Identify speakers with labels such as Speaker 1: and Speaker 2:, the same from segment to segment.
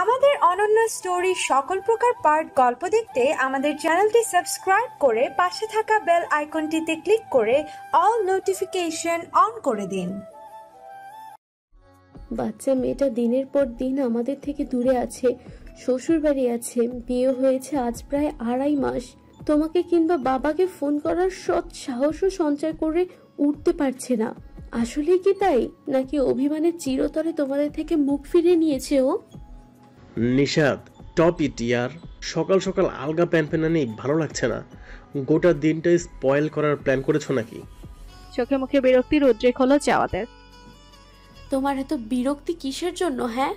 Speaker 1: আমাদের অনন্য স্টোরি সকল প্রকার পার্ট গল্প দেখতে আমাদের চ্যানেলটি সাবস্ক্রাইব করে পাশে থাকা বেল আইকনটিতে ক্লিক করে অল নোটিফিকেশন অন করে দিন।
Speaker 2: বাচ্চা মেয়েটা দিনের পর দিন আমাদের থেকে দূরে আছে, শ্বশুর বাড়ি আছে, বিয়ে হয়েছে আজ প্রায় 2.5 মাস। তোমাকে কিংবা বাবাকে ফোন করার সৎ সাহসও সঞ্চয় করে উঠতে পারছে না। আসলে কি তাই, নাকি অভিমানের চিরতরে তোমাদের থেকে মুখ ফিরিয়ে নিয়েছে ও?
Speaker 3: নিশাদ, টপ ইট ইয়ার। সকাল সকাল আলগা প্যান নেই, ভালো লাগছে না। গোটা দিনটাই স্পয়েল করার প্ল্যান করেছো নাকি?
Speaker 4: চোখে মুখে বিরক্তির উদ্রেক হলো জাওয়াদের।
Speaker 2: তোমার এত বিরক্তি কিসের জন্য? হ্যাঁ,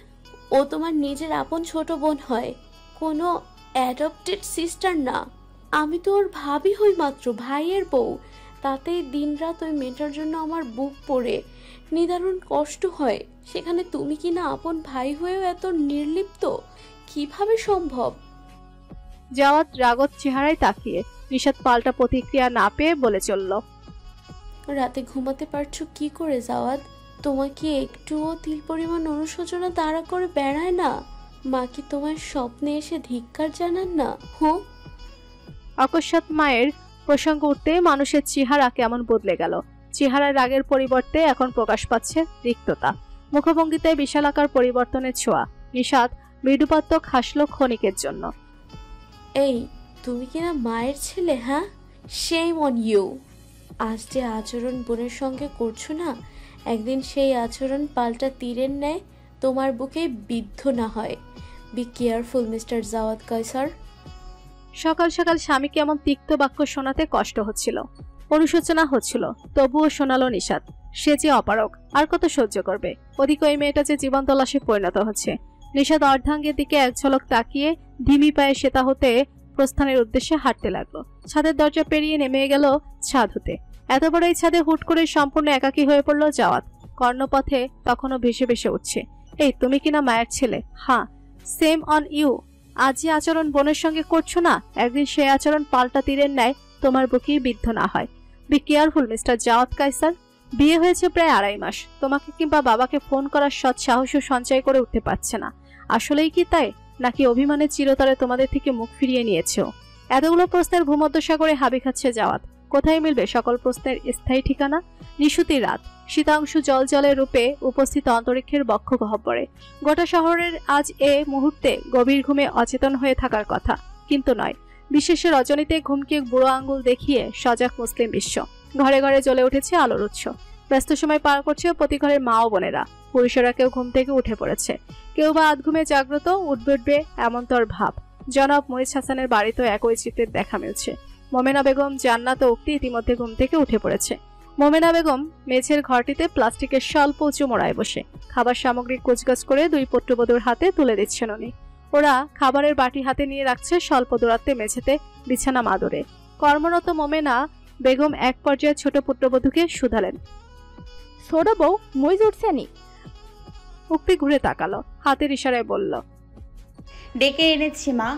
Speaker 2: ও তোমার নিজের আপন ছোট বোন হয়, কোনো অ্যাডপ্টেড সিস্টার না। আমি তো ওর ভাবি হই মাত্র, ভাইয়ের বউ। তাতেই দিনরাত ওই মেয়েটার জন্য আমার বুক পড়ে নিদারুণ কষ্ট হয়। সেখানে তুমি কিনা আপন ভাই হয়েও এত নির্লিপ্ত, কিভাবে সম্ভব?
Speaker 4: জাওয়াদ রাগত চেহারায় তাকিয়ে নিশাদ পাল্টা প্রতিক্রিয়া না পেয়ে বলে চলল,
Speaker 2: রাতে ঘুমাতে পারছো কি করে জাওয়াদ? তোমাকে একটুও তিল পরিমাণ অনুশোচনা তাড়া করে বেড়ায় না? মা কি তোমার স্বপ্নে এসে ধিক্কার জানান না? হুঁ।
Speaker 4: অকস্মাৎ মায়ের প্রসঙ্গ উঠতে মানুষের চেহারা কেমন বদলে গেল। চেহারার রাগের পরিবর্তে এখন প্রকাশ পাচ্ছে রিক্ততা, মুখভঙ্গিতে বিশালাকার পরিবর্তনের ছোঁয়া। নিশাদ মৃদুপাত্মক হাসল ক্ষণিকের জন্য।
Speaker 2: এই, তুমি কিনা মায়ের ছেলে? হ্যাঁ, শেম অন ইউ। আজ যে আচরণ বোনের সঙ্গে করছো না, একদিন সেই আচরণ পাল্টা তীরের ন্যায় তোমার বুকে বিদ্ধ না হয়। Be careful mister Jawad Kaiser.
Speaker 4: সকাল সকাল স্বামীকে এমন তিক্ত বাক্য শোনাতে কষ্ট হচ্ছিল, অনুশোচনা হচ্ছিল, তবুও শোনালো নিশাদ। সে যে অপারক, আর কত সহ্য করবে? ওদিকে ওই মেয়েটা যে জীবন্ত লাশে পরিণত হচ্ছে। নিশাদ অর্ধাঙ্গের দিকে এক ঝলক তাকিয়ে ধিমি পায়ে সেতা হতে প্রস্থানের উদ্দেশ্যে হাঁটতে লাগলো। ছাদের দরজা পেরিয়ে নেমে গেল ছাদ হতে। এত বড় এই ছাদে হুট করে সম্পূর্ণ একাকী হয়ে পড়ল জাওয়াদ। কর্ণপথে তখনও ভেসে ভেসে উঠছে, এই তুমি কিনা মায়ের ছেলে? হ্যাঁ, সেম অন ইউ। আজ যে আচরণ বোনের সঙ্গে করছো না, একদিন সেই আচরণ পাল্টা তীরের ন্যায় তোমার বুকেই বিদ্ধ না হয়। Be careful mister Jawad Kaiser. বিয়ে হয়েছে প্রায় 2.5 মাস, তোমাকে কিংবা বাবাকে ফোন করার সৎ সাহসও সঞ্চয় করে উঠতে পারছে না। আসলেই কি তাই, নাকি অভিমানের চিরতরে তোমাদের থেকে মুখ ফিরিয়ে নিয়েছে? এতগুলো প্রশ্নের ভূমধ্যসাগরে হাবি খাচ্ছে জাওয়াদ। কোথায় মিলবে সকল প্রশ্নের স্থায়ী ঠিকানা? নিশুতি রাত, শীতাংশু জল জলের রূপে উপস্থিত অন্তরিক্ষের বক্ষ গহ্বরে। গোটা শহরের আজ এ মুহূর্তে গভীর ঘুমে অচেতন হয়ে থাকার কথা, কিন্তু নয়। বিশেষের রজনীতে ঘুমকে বুড়ো আঙ্গুল দেখিয়ে সজাগ মুসলিম বিশ্ব। ঘরে ঘরে জ্বলে উঠেছে আলোর উৎস। ব্যস্ত সময় পার করছে প্রতি ঘরের মা ও বোনেরা। পুরুষেরা কেউ ঘুম থেকে উঠে পড়েছে, কেউ বা আধ ঘুমে জাগ্রত, উঠবে এমনতর ভাব। জনাব মুইজ হাসানের বাড়িতেও একই চিত্রের দেখা মিলছে। মোমেনা বেগম, জান্নাত ও উক্তি ইতিমধ্যে ঘুম থেকে উঠে পড়েছে। মোমেনা বেগম মেঝের ঘরটিতে প্লাস্টিকের স্বল্প উঁচু মোড়ায় বসে খাবার সামগ্রী কুচগাছ করে 2 পুত্রবধূর হাতে তুলে দিচ্ছেন উনি। ওরা খাবারের বাটি হাতে নিয়ে রাখছে স্বল্প দূরত্বে মেঝেতে বিছানা মাদুরে। কর্মরত মোমেনা বেগম এক পর্যায়ে ছোট পুত্রবধূকে শুধালেন,
Speaker 5: ছোট বউ মুইজ উঠছেনি?
Speaker 4: উক্তি ঘুরে তাকালো, হাতের ইশারায় বলল,
Speaker 6: ডেকে এনেছি মা,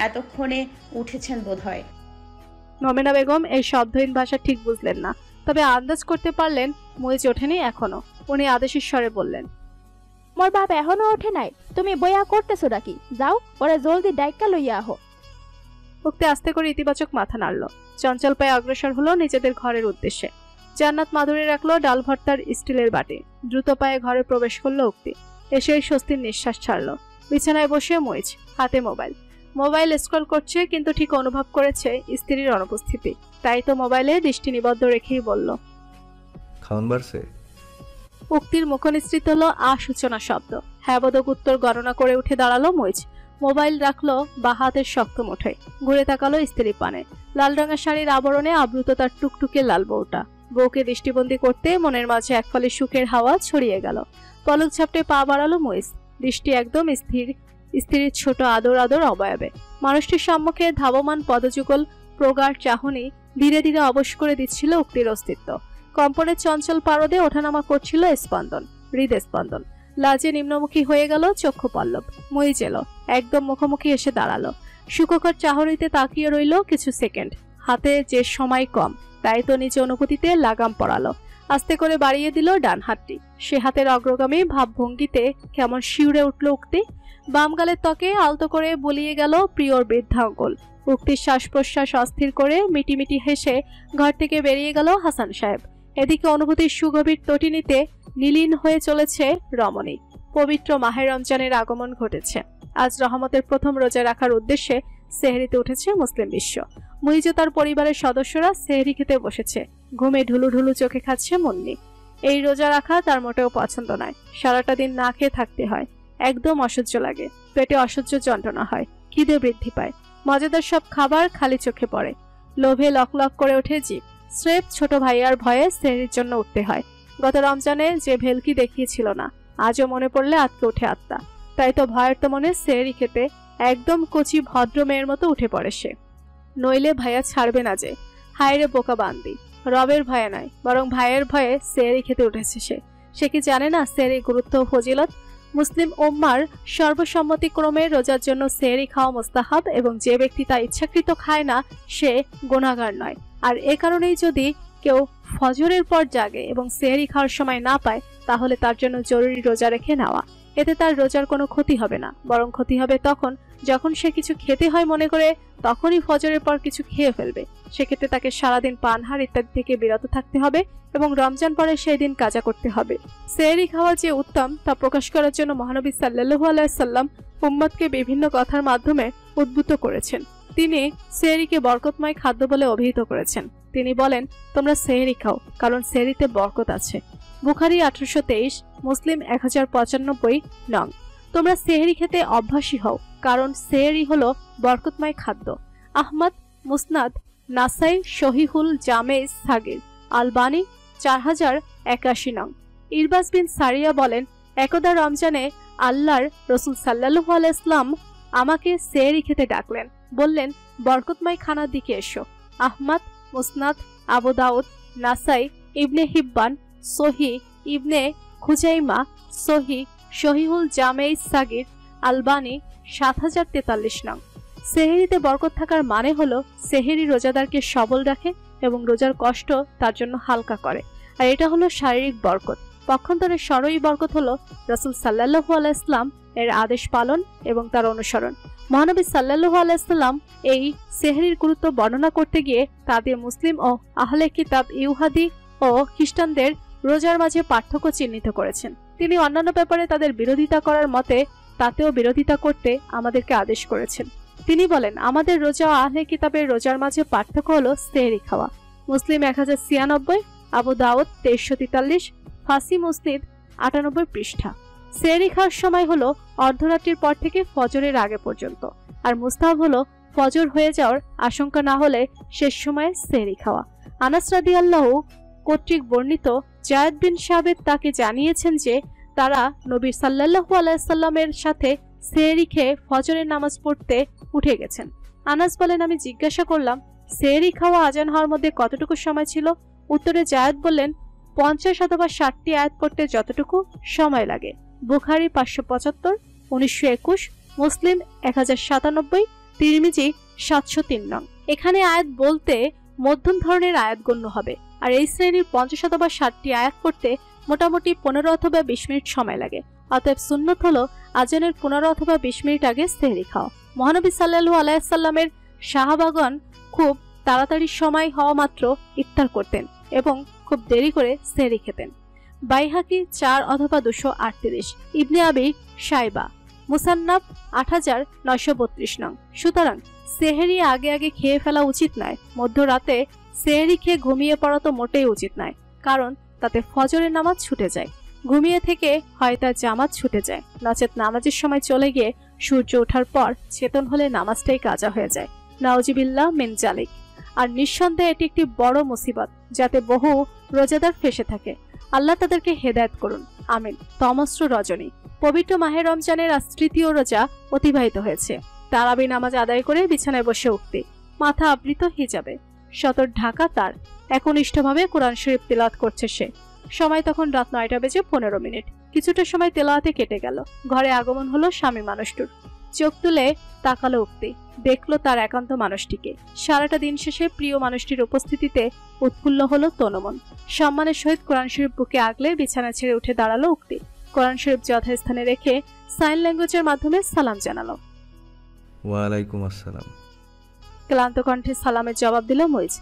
Speaker 6: এতক্ষণে উঠেছেন বোধহয়।
Speaker 4: মোমেনা বেগম এই শব্দহীন ভাষা ঠিক বুঝলেন না, তবে আন্দাজ করতে পারলেন মুইজ ওঠেনি এখনো। উনি আদেশের স্বরে বললেন,
Speaker 5: মোর বাপ এখনো ওঠে নাই, তুমি বইয়া করতেছো নাকি? যাও, ওরা জলদি ডাইকা লইয়া আহো।
Speaker 4: উক্তি আস্তে করে ইতিবাচক মাথা নাড়ল, চঞ্চল পায়ে অগ্রসর হলো নিজেদের ঘরের উদ্দেশ্যে। জান্নাত মাদুরে রাখলো ডাল ভর্তার স্টিলের বাটি। দ্রুত পায়ে ঘরে প্রবেশ করলো উক্তি। এসে স্বস্তির নিঃশ্বাস ছাড়লো। বিছানায় বসে মুইজ, হাতে মোবাইল স্ক্রল করছে, কিন্তু ঠিক অনুভব করেছে স্ত্রীর অনুপস্থিতি। তাই তো মোবাইলে দৃষ্টি নিবদ্ধ রেখেই বলল,
Speaker 7: খাওন বাড়ছে?
Speaker 4: উক্তির মুখনিসৃত হলো সূচনা শব্দ। হ্যাবোধক উত্তর গণনা করে উঠে দাঁড়ালো মুইজ। মোবাইল রাখলো বা হাতের শক্ত মুঠোয়। ঘুরে তাকালো স্ত্রীর পানে। লাল রঙের শাড়ির আবরণে আবৃত তার টুকটুকে লাল বউটা। বউকে দৃষ্টিবন্দী করতে মনের মাঝে এক ফলে সুখের হাওয়া ছড়িয়ে গেল। পলক ঝাপটে পা বাড়ালো মুইজ। দৃষ্টি একদম স্থির স্ত্রীর ছোট আদর আদর অবয়বে। মানুষটির সম্মুখে ধাবমান পদযুগল প্রগাঢ় চাহনি ধীরে ধীরে অবশ করে দিচ্ছিল উক্তির অস্তিত্ব। কম্পনের চঞ্চল পারদে ওঠানামা করছিল স্পন্দন, হৃদস্পন্দন। লাজে নিম্নমুখী হয়ে গেল চক্ষু পল্লব। মুইজ এলো, একদম মুখোমুখি এসে দাঁড়ালো। সুখকর চাহনিতে তাকিয়ে রইল কিছু সেকেন্ড। হাতে যে সময় কম, তাই তো নিজ অনুভূতিতে লাগাম পড়ালো। আস্তে করে বাড়িয়ে দিল ডান হাতটি। সে হাতের অগ্রগামী ভাবভঙ্গিতে কেমন শিউরে উঠল উক্তি। বাম গালের ত্বকে আলতো করে বুলিয়ে গেল প্রিয়র বৃদ্ধাঙ্গুল। উক্তির শ্বাস প্রশ্বাস অস্থির করে মিটিমিটি হেসে ঘর থেকে বেরিয়ে গেল হাসান সাহেব। এদিকে অনুভূতির সুগভীর তটিনীতে নীলীন হয়ে চলেছে রমণী। পবিত্র মাহে রমজানের আগমন ঘটেছে। আজ রহমতের প্রথম রোজা রাখার উদ্দেশ্যে সেহরিতে উঠেছে মুসলিম বিশ্ব। মুইজ তার পরিবারের সদস্যরা সেহরি খেতে বসেছে। ঘুমে ঢুলু ঢুলু চোখে খাচ্ছে মুন্নি। এই রোজা রাখা তার মোটেও পছন্দ নয়। সারাটা দিন না খেয়ে থাকতে হয়, একদম অসহ্য লাগে। পেটে অসহ্য যন্ত্রণা হয়, খিদে বৃদ্ধি পায়। মজাদার সব খাবার খালি চোখে পড়ে। লোভে লক লক করে ওঠে জিভ। স্রেফ ছোট ভাইয়ার ভয়ে সেহরির জন্য উঠতে হয়। গত রমজানে যে ভেলকি দেখিয়েছিল না, আজও মনে পড়লে আটকে ওঠে আত্মা। তাই তো ভয়ের তো মনে সেহরি খেতে একদম কচি ভদ্র মেয়ের মতো উঠে পড়ে সে। নইলে ভাইয়া ছাড়বে না যে। হায়রে বোকা বান্দি, রবের ভয়ে নয় বরং ভাইয়ের ভয়ে সেহরি খেতে উঠেছে সে। সে কি জানে না সেহরির গুরুত্ব ও ফজিলত? মুসলিম উম্মার সর্বসম্মতিক্রমে রোজার জন্য সেহরি খাওয়া মুস্তাহাব, এবং যে ব্যক্তি তা ইচ্ছাকৃত খায় না সে গুনাহগার নয়। আর এ কারণেই যদি কেউ ফজরের পর জাগে এবং সেহরি খাওয়ার সময় না পায়, তাহলে তার জন্য জরুরি রোজা রেখে নেওয়া। এতে তার রোজার কোনো ক্ষতি হবে না, বরং ক্ষতি হবে তখন যখন সে কিছু খেতে হয় মনে করে তখনই ফজরের পর কিছু খেয়ে ফেলবে। সেক্ষেত্রে তাকে সারাদিন পানহার ইত্যাদি থেকে বিরত থাকতে হবে এবং রমজান পরে সেই দিন কাজা করতে হবে। সেহরি খাওয়া যে উত্তম তা প্রকাশ করার জন্য মহানবী সাল্লাল্লাহু আলাইহি সাল্লাম উম্মতকে বিভিন্ন কথার মাধ্যমে উদ্বুদ্ধ করেছেন। তিনি সেহরিকে বরকতময় খাদ্য বলে অভিহিত করেছেন। তিনি বলেন, তোমরা সেহরি খাও, কারণ সেহরিতে বরকত আছে। বুখারী 1823, মুসলিম 1095 নং। তোমরা সেহরি খেতে অভ্যাসী হও, কারণ সেহরি হলো বরকতময় খাদ্য। আহমদ মুসনাদ, নাসাই সহিহুল জামে সাগির, আলবানি 4081 নং। ইরবাস বিন সারিয়া বলেন, একদা রমজানে আল্লাহর রসুল সাল্লাল্লাহু আলাইহি ওয়াসাল্লাম আমাকে সেহরি খেতে ডাকলেন। বললেন, বরকতময় খানার দিকে এসো। আহমদ মুসনাদ, আবু দাউদ, নাসাই, ইবনে হিব্বান, সহি ইবনে খুজাইমা, সহিহুল জামে সাগির, আলবানি 7043 নং। সেহরিতে বরকত থাকার মানে হলো সেহরি রোজাদারকে সবল রাখে এবং রোজার কষ্ট তার জন্য হালকা করে। আর এটা হলো শারীরিক বরকত। পক্ষান্তরে সরই বরকত হলো রাসূল সাল্লাল্লাহু আলাইহি ওয়াসাল্লাম এর আদেশ পালন এবং তার অনুসরণ। মহানবী সাল্লাল্লাহু আলাইহি ওয়াসাল্লাম এই সেহরির গুরুত্ব বর্ণনা করতে গিয়ে তাদের মুসলিম ও আহলে কিতাব ইহুদি ও খ্রিস্টানদের রোজার মাঝে পার্থক্য চিহ্নিত করেছেন। তিনি অন্যান্য ব্যাপারে তাদের বিরোধিতা করার মতে তাতেও বিরোধিতা করতে আমাদেরকে আদেশ করেছেন। তিনি বলেন, আমাদের রোজা ও আহলে কিতাবের রোজার মাঝে পার্থক্য হলো সেহরি খাওয়া। মুসলিম 1096, আবু দাউদ 2343, ফাসি মুসনিদ 98 পৃষ্ঠা। সেহরি খাওয়ার সময় হলো অর্ধরাত্রির পর থেকে ফজরের আগে পর্যন্ত, আর মুস্তাহাব হলো ফজর হয়ে যাওয়ার আশঙ্কা না হলে শেষ সময়ে সেহরি খাওয়া। আনাস রাদিয়াল্লাহু কর্তৃক বর্ণিত জায়েদ বিন সাবেত তাকে জানিয়েছেন যে তারা নবী সাল্লাল্লাহু আলাইহি সাল্লামের সাথে সেহরি খেয়ে ফজরের নামাজ পড়তে উঠে গেছেন। আনাস বলেন, আমি জিজ্ঞাসা করলাম, সেহরি খাওয়া আজান হওয়ার মধ্যে কতটুকু সময় ছিল? উত্তরে জায়েদ বললেন, 50 অথবা 60টি আয়াত পড়তে যতটুকু সময় লাগে। বুখারী 575, 1921, মুসলিম 1097, তিরমিজি 703 নং। এখানে আয়াত বলতে মধ্যম ধরনের আয়াত গণ্য হবে, আর এই শ্রেণীর 50 অথবা 60টি আয়াত পড়তে মোটামুটি 15 অথবা 20 মিনিট সময় লাগে। অতএব সুন্নত হলো আজানের 15 অথবা 20 মিনিট আগে সেহরি খাওয়া। মহানবী সাল্লাল্লাহু আলাইহি সাল্লামের সাহাবাগণ খুব তাড়াতাড়ি সময় হওয়া মাত্র ইফতার করতেন এবং খুব দেরি করে সেহরি খেতেন। বাইহাকি 4 অথবা 238, ইবনে আবি শাইবা, মুসান্নাফ 8932 নং। সুতরাং সেহরি আগে আগে খেয়ে ফেলা উচিত নয়। মধ্যরাতে সেহরি খেয়ে ঘুমিয়ে পড়া তো মোটেই উচিত নয়, কারণ তাতে ফজরের নামাজ ছুটে যায়। ঘুমিয়ে থেকে হয় তার জামাত ছুটে যায়, নচেত নামাজের সময় চলে গিয়ে সূর্য ওঠার পর চেতন হলে নামাজটাই কাজা হয়ে যায়। নাউজুবিল্লাহ মিন জালিক। আর নিঃসন্দেহে এটি একটি বড় মুসিবত, যাতে বহু রোজাদার ফেসে থাকে। আল্লাহ তাদেরকে হেদায়েত করুন, আমিন। তমস্র রজনী। পবিত্র মাহে রমজানের আজ তৃতীয় রোজা অতিবাহিত হয়েছে। তারাবি নামাজ আদায় করে বিছানায় বসে উঠতে, মাথা আবৃত হিজাবে, সতর ঢাকা তার, একনিষ্ঠভাবে কোরআন শরীফ তেলাওয়াত করছে সে। সময় তখন রাত 9:15। কিছুটা সময় তেলাওয়াতে কেটে গেল। ঘরে আগমন হলো স্বামী মানুষটির। চোখ তুলে তাকালো উক্তি, দেখলো তার একান্ত মানুষটিকে। সারাটা দিন শেষে প্রিয় মানুষটির উপস্থিতিতে উৎফুল্ল হলো তনুমন। সম্মানের সহিত কোরআন শরীফ বুকে আগলে বিছানা ছেড়ে উঠে দাঁড়ালো উক্তি। কোরআন শরীফ যথাস্থানে রেখে সাইন ল্যাঙ্গুয়েজের মাধ্যমে সালাম জানালো।
Speaker 7: ওয়ালাইকুম আসসালাম।
Speaker 4: ক্লান্ত কণ্ঠে সালামের জবাব দিল মুইজ।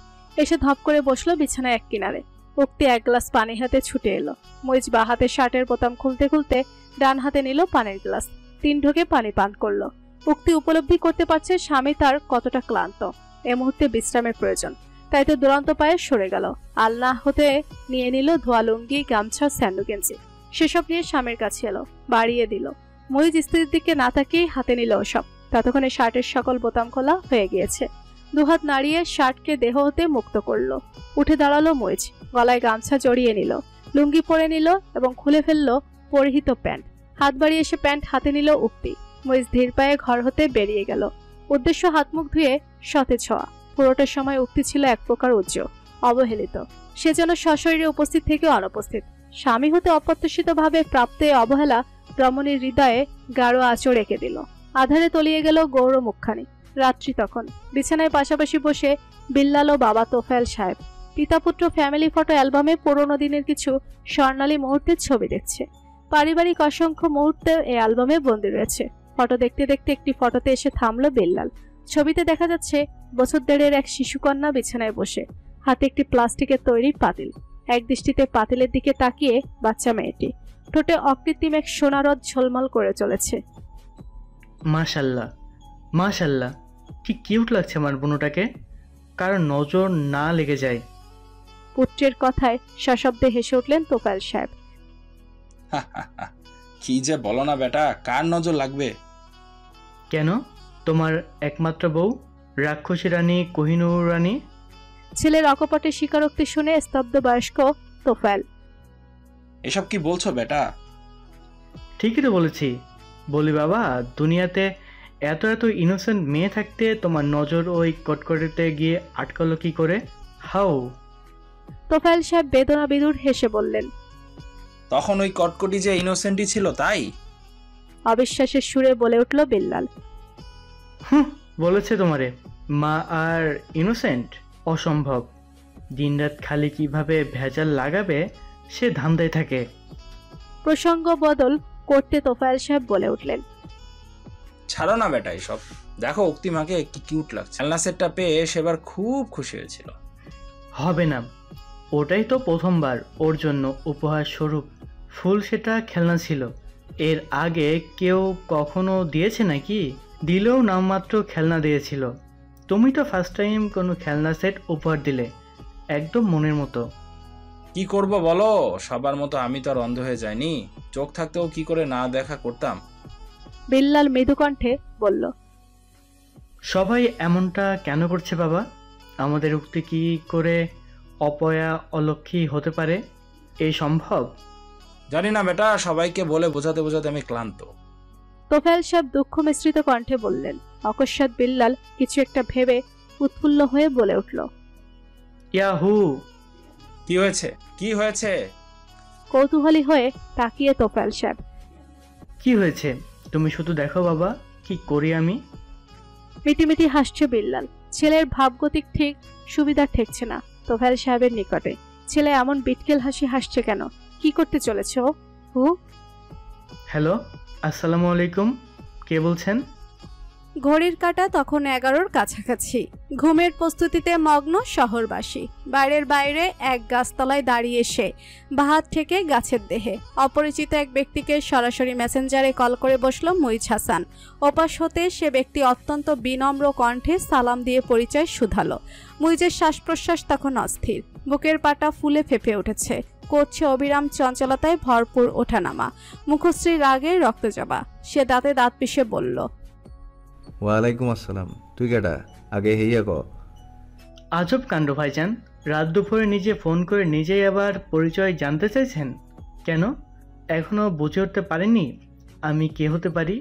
Speaker 4: এসে ধপ করে বসলো বিছানায় এক কিনারে। উক্তি এক গ্লাস পানি হাতে ছুটে এলো। মুইজ বা হাতে শার্টের বোতাম খুলতে খুলতে ডান হাতে নিল পানির গ্লাস। 3 ঢোকে পানি পান করলো। উক্তি উপলব্ধি করতে পারছে স্বামী তার কতটা ক্লান্ত। এ মুহূর্তে বিশ্রামের প্রয়োজন, তাই তো দুরন্ত পায়ে সরে গেল। আলনা হতে নিয়ে নিল ধোয়া লুঙ্গি, গামছা, স্যান্ডো গেঞ্জি। সেসব নিয়ে স্বামীর কাছে এলো, বাড়িয়ে দিল। মুইজ স্ত্রীর দিকে না তাকিয়ে হাতে নিল ওসব। ততক্ষণে শার্টের সকল বোতাম খোলা হয়ে গিয়েছে। দুহাত নাড়িয়ে শার্টকে দেহ হতে মুক্ত করলো। উঠে দাঁড়ালো মুইজ, গলায় গামছা জড়িয়ে নিল, লুঙ্গি পরে নিল এবং খুলে ফেললো পরিহিত প্যান্ট। হাত বাড়িয়ে এসে প্যান্ট হাতে নিল উক্তি। মুইজ ধীর পায়ে ঘর হতে বেরিয়ে গেল। উদ্দেশ্য হাত মুখ ধুয়ে সতেজ হওয়া। পুরোটার সময় উক্তি ছিল এক প্রকার উজ্জ্বল, অবহেলিত। সে যেন সশরীরে উপস্থিত থেকে অনুপস্থিত। স্বামী হতে অপ্রত্যাশিতভাবে প্রাপ্ত অবহেলা রমণীর হৃদয়ে গাঢ় আঁচড় রেখে দিল। আধারে তলিয়ে গেল গৌর মুখখানি। রাত্রি তখন। বিছানায় পাশাপাশি বসে বিল্লাল ও বাবা তোফায়েল সাহেব পিতাপুত্র ফ্যামিলি ফটো অ্যালবামে পুরোনো দিনের কিছু স্বর্ণালী মুহূর্তের ছবি দেখছে। পারিবারিক অসংখ্য মুহূর্তে এই অ্যালবামে বন্দী রয়েছে। ফটো দেখতে দেখতে একটি ফটোতে এসে থামলো বিল্লাল। ছবিতে দেখা যাচ্ছে বছর দেড়ের এক শিশুকন্যা বিছানায় বসে, হাতে একটি প্লাস্টিকের তৈরি পাতিল। এক দৃষ্টিতে পাতিলের দিকে তাকিয়ে বাচ্চা মেয়েটি। ঠোঁটে অকৃত্রিম এক সোনারদ ঝলমল করে চলেছে।
Speaker 8: মাশাল্লাহ মাশাল্লাহ, কি কিউট লাগছে আমার বোনটাকে, কারণ নজর না লেগে যায়।
Speaker 4: পুত্রের কথায় সশব্দে হেসে উঠলেন তোফায়েল সাহেব।
Speaker 9: কি যে বলো না বেটা, কার নজর লাগবে?
Speaker 8: কেন, তোমার একমাত্র বউ রাক্ষসী রানী কোহিনূর রানী?
Speaker 4: ছেলের অকপটে স্বীকারোক্তি শুনে স্তব্ধ বয়স্ক তোফায়েল।
Speaker 9: এসব কি বলছো বেটা?
Speaker 8: ঠিকই তো বলেছি। বলি বাবা, দুনিয়াতে এত এত ইনোসেন্ট মেয়ে থাকতে তোমার নজর ওই কটকটিতে গিয়ে আটকালো কি করে? হাউ?
Speaker 4: তোফায়েল সাহেব বেদনা বিদুর হেসে বললেন।
Speaker 9: তখন ওই কটকটি যে ইনোসেন্টই ছিল তাই?
Speaker 4: অবিশ্বাসের সুরে বলে উঠল বিল্লাল।
Speaker 8: বলেছে তোমারে মা আর ইনোসেন্ট? অসম্ভব। দিনরাত খালি কিভাবে ভেজাল লাগাবে সে ধান্দায় থাকে।
Speaker 4: প্রসঙ্গ বদল করতে তোফায়েল সাহেব বলে উঠলেন।
Speaker 9: ছাড়ো না বেটা এসব। দেখো উক্তিমাকে কি কিউট লাগছে। খেলনা সেটটা পেয়ে সেবার খুব খুশি হয়েছিল।
Speaker 8: হবে না, ওটাই তো প্রথমবার ওর জন্য উপহার স্বরূপ ফুল সেটা খেলনা ছিল। এর আগে কেউ কখনো দিয়েছে নাকি? দিলেও নামমাত্র খেলনা দিয়েছিল। তুমি তো ফার্স্ট টাইম কোনো খেলনা সেট উপহার দিলে, একদম মনের মতো।
Speaker 9: কি করব বলো, সবার মতো আমি তো আর অন্ধ হয়ে যাইনি। চোখ থাকতেও কি করে না দেখা করতাম।
Speaker 4: বিল্লাল মৃদু কণ্ঠে বলল।
Speaker 8: সবাই এমনটা কেন করছে বাবা? আমাদের উক্তি কি করে অপয়া অলক্ষী হতে পারে? এই সম্ভব?
Speaker 9: জানি না বেটা, সবাইকে বলে বোঝাতে বোঝাতে আমি ক্লান্ত।
Speaker 4: তোফায়েল সাহেব দুঃখ মিশ্রিত কণ্ঠে বললেন। অকস্মাৎ বিল্লাল কিছু একটা ভেবে উৎফুল্ল হয়ে বলে উঠল।
Speaker 8: ইয়াহু!
Speaker 9: কি হয়েছে? কি হয়েছে?
Speaker 4: কৌতূহলী হয়ে তাকিয়ে তোফায়েল সাহেব।
Speaker 8: কি হয়েছে? তুমি শুধু দেখো বাবা, কি করি আমি।
Speaker 4: মিটিমিটি হাসছে বিল্লাল। ছেলের ভাবগতিক ঠিক সুবিধা ঠেকছে না তোফায়েল সাহেবের নিকটে। ছেলে এমন বিটকেল হাসি হাসছে কেন? কি করতে চলেছে ও?
Speaker 8: হ্যালো, আসসালামু আলাইকুম। কে বলছেন?
Speaker 1: ঘড়ির কাঁটা তখন 11-র কাছাকাছি। ঘুমের প্রস্তুতিতে মগ্ন শহরবাসী। বাইরে এক গাছতলায় দাঁড়িয়ে সে বাহাত থেকে গাছের দেহে অপরিচিত এক ব্যক্তিকে সরাসরি মেসেঞ্জারে কল করে বসল মুইজ হাসান। ওপাশ হতে সে ব্যক্তি অত্যন্ত বিনম্র কণ্ঠে সালাম দিয়ে পরিচয় শুধালো। মুইজের শ্বাস প্রশ্বাস তখন অস্থির, বুকের পাটা ফুলে ফেঁপে উঠেছে, করছে অবিরাম চঞ্চলতায় ভরপুর ওঠানামা, মুখশ্রী রাগে রক্তজবা। সে দাঁতে দাঁত পিষে বলল,
Speaker 7: ওয়ালাইকুম আসসালাম। তুই কেডা? আগে হেইয়া ক।
Speaker 8: আজব কাণ্ড ভাইজান, রাত দুপুরে নিজে ফোন করে নিজেই আবার পরিচয় জানতে চাইছেন কেন? এখনো বুঝে উঠতে পারেননি আমি কে হতে পারি?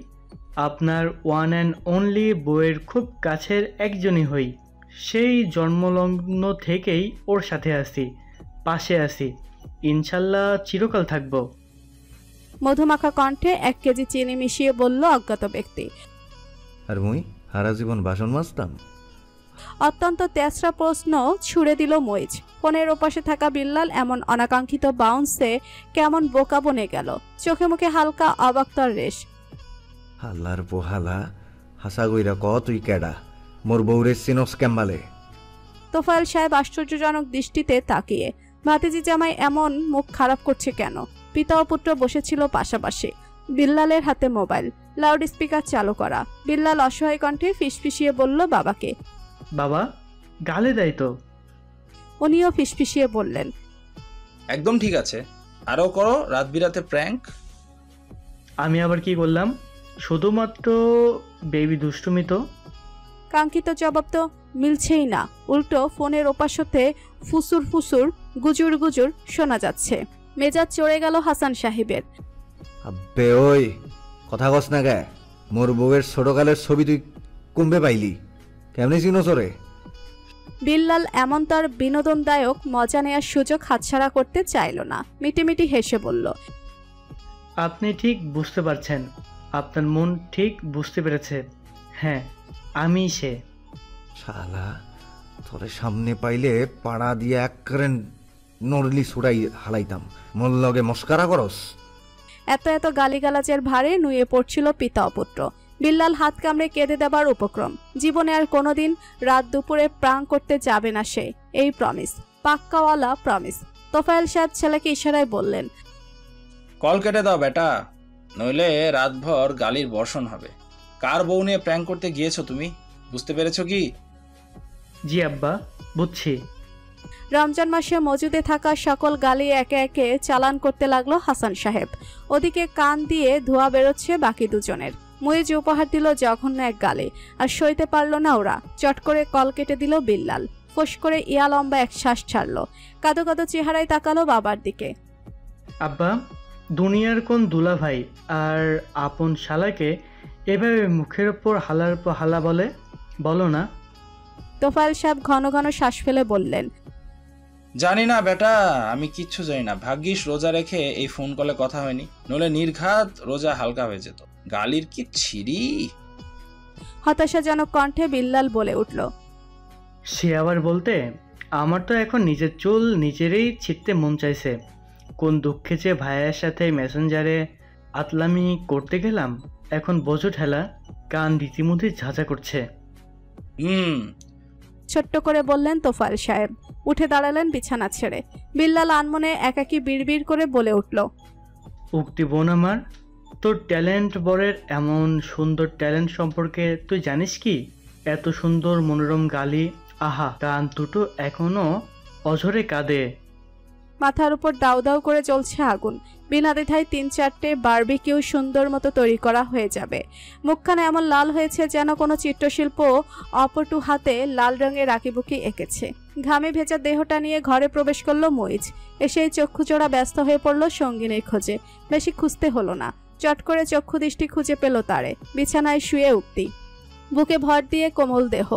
Speaker 8: আপনার ওয়ান অ্যান্ড অনলি বউয়ের খুব কাছের একজনই হই। সেই জন্মলগ্ন থেকেই ওর সাথে আছি, পাশে আছি, ইনশাল্লাহ চিরকাল থাকবো।
Speaker 1: মধুমাখা কণ্ঠে 1 কেজি চিনি মিশিয়ে বলল অজ্ঞাত ব্যক্তি।
Speaker 7: আর মুই সারা জীবন বাসন মাজতাম?
Speaker 4: অত্যন্ত তেসরা প্রশ্ন ছুড়ে দিল মইজ। ফোনের ওপাশে থাকা বিল্লাল এমন অনাকাঙ্ক্ষিত বাউন্সে কেমন বোকা বনে গেল, চোখে মুখে হালকা অবাক্তর রেশ।
Speaker 7: হাল্লার পোহালা, হাসা গইরা ক তুই কেডা? মোর বউরে চিনস কেম্বালে?
Speaker 4: তোফায়েল সাহেব আশ্চর্যজনক দৃষ্টিতে তাকিয়ে, ভাতিজি জামাই এমন মুখ খারাপ করছে কেন? পিতা ও পুত্র বসেছিল পাশাপাশি, বিল্লালের হাতে মোবাইল, লাউড স্পিকার চালু করা। বিল্লাল অসহায় কণ্ঠে ফিসফিসিয়ে বলল বাবাকে।
Speaker 8: বাবা, গালে দেয় তো।
Speaker 4: উনিও ফিসফিসিয়ে বললেন,
Speaker 9: একদম ঠিক আছে, আরও করো রাত বিরাতে প্র্যাঙ্ক।
Speaker 8: আমি আবার কি করলাম? শুধুমাত্র বেবি দুষ্টুমি তো।
Speaker 4: কাঙ্ক্ষিত জবাব তো মিলছেই না, উল্টো ফোনের ওপাশ হতে ফুসুর ফুসুর গুজুর গুজুর শোনা যাচ্ছে। মেজাজ চড়ে গেল হাসান সাহেবের।
Speaker 7: আব্বে ওই কথা কস না গে? মোর বউয়ের ছোটকালের ছবি তুই কমবে পাইলি? কেমনে চিনস রে?
Speaker 4: বিল্লাল এমন তার বিনোদনদায়ক মজা নেয়ার সুযোগ হাতছাড়া করতে চাইল না, মিটিমিটি হেসে বলল,
Speaker 8: আপনি ঠিক বুঝতে পারছেন, আপনার মন ঠিক বুঝতে পেরেছে। হ্যাঁ, আমি সে।
Speaker 7: শালা, তোরে সামনে পাইলে পাড়া দিয়ে একরে নরলি ছুড়াই হালাইতাম। মোর লগে মস্কারা করস?
Speaker 4: এত এত গালিগালাজের ভারে নুয়ে পড়ছিল পিতা ও পুত্র। বিল্লাল হাত কামড়ে কেঁদে দেবার উপক্রম। জীবনে আর কোনোদিন রাত দুপুরে প্রাং করতে যাবে না সে, এই প্রমিস, পাক্কাওয়ালা প্রমিস। তোফায়েল সাহেব ছেলেকে ইশারায় বললেন,
Speaker 9: কল কেটে দাও বেটা, নইলে রাতভর গালির বর্ষণ হবে। কার বউ নিয়ে প্র্যাঙ্ক করতে গিয়েছো তুমি, বুঝতে পেরেছো কি?
Speaker 8: জি আব্বা, বুঝছি।
Speaker 4: রমজান মাসে মজুদে থাকা সকল গালি একে একে চালান করতে লাগলো হাসান সাহেব। ওদিকে কান দিয়ে ধোঁয়া বেরোচ্ছে বাকি দুজনের। মুইজ উপহার দিল জঘন্য এক গালি, আর সইতে পারল না ওরা। চট করে কল কেটে দিল বিল্লাল। ফোঁস করে ইয়া লম্বা এক শ্বাস ছাড়লো, কাদো কাদো চেহারায় তাকালো বাবার দিকে।
Speaker 8: আব্বা, দুনিয়ার কোন দুলা ভাই আর আপন শালাকে এভাবে মুখের ওপর হালার পর হালা বলে? বলো না।
Speaker 4: তোফায়েল সাহেব ঘন ঘন শ্বাস ফেলে বললেন,
Speaker 9: জানি না বেটা, আমি কিচ্ছু জানি না। ভাগ্যিস রোজা রেখে এই ফোন কলে কথা হয়নি, নইলে নির্ঘাত রোজা হালকা হয়ে যেত। গালির কি ছিরি!
Speaker 4: হতাশাজনক কণ্ঠে বিল্লাল বলে উঠল,
Speaker 8: সে আবার বলতে? আমার তো এখন নিজের চুল নিজেরই ছিঁড়তে মন চাইছে। কোন দুঃখে যে ভাইয়ের সাথে মেসেঞ্জারে আতলামি করতে গেলাম, এখন বোঝো ঠেলা, কান রীতিমতো ঝাঁঝা করছে।
Speaker 4: ছোট্ট করে বললেন তোফায়েল সাহেব। উঠে দাঁড়ালেন বিছানা ছেড়ে। বিল্লাল আনমনে একাকী বিড়বিড় করে বলে উঠল,
Speaker 8: উক্তি বোন আমার, তোর ট্যালেন্ট বরের এমন সুন্দর ট্যালেন্ট সম্পর্কে তুই জানিস কি? এত সুন্দর মনোরম গালি, আহা, কান দুটো এখনো অঝরে কাঁদে।
Speaker 4: মাথার উপর দাউ দাউ করে জ্বলছে আগুন। বিনা দ্বিধায় ৩-৪টে বারবিকিউ সুন্দর মতো তৈরি করা হয়ে যাবে। মুখখানা এমন লাল হয়েছে যেন কোনো চিত্রশিল্প অপটু হাতে লাল রঙের আঁকিবুকি এঁকেছে। ঘামে ভেজা দেহটা নিয়ে ঘরে প্রবেশ করলো মইজ। এসেই চক্ষুচোড়া ব্যস্ত হয়ে পড়ল সঙ্গিনীর খোঁজে। বেশি খুঁজতে হলো না, চট করে চক্ষু দৃষ্টি খুঁজে পেল তারে। বিছানায় শুয়ে উক্তি, বুকে ভর দিয়ে কোমল দেহ,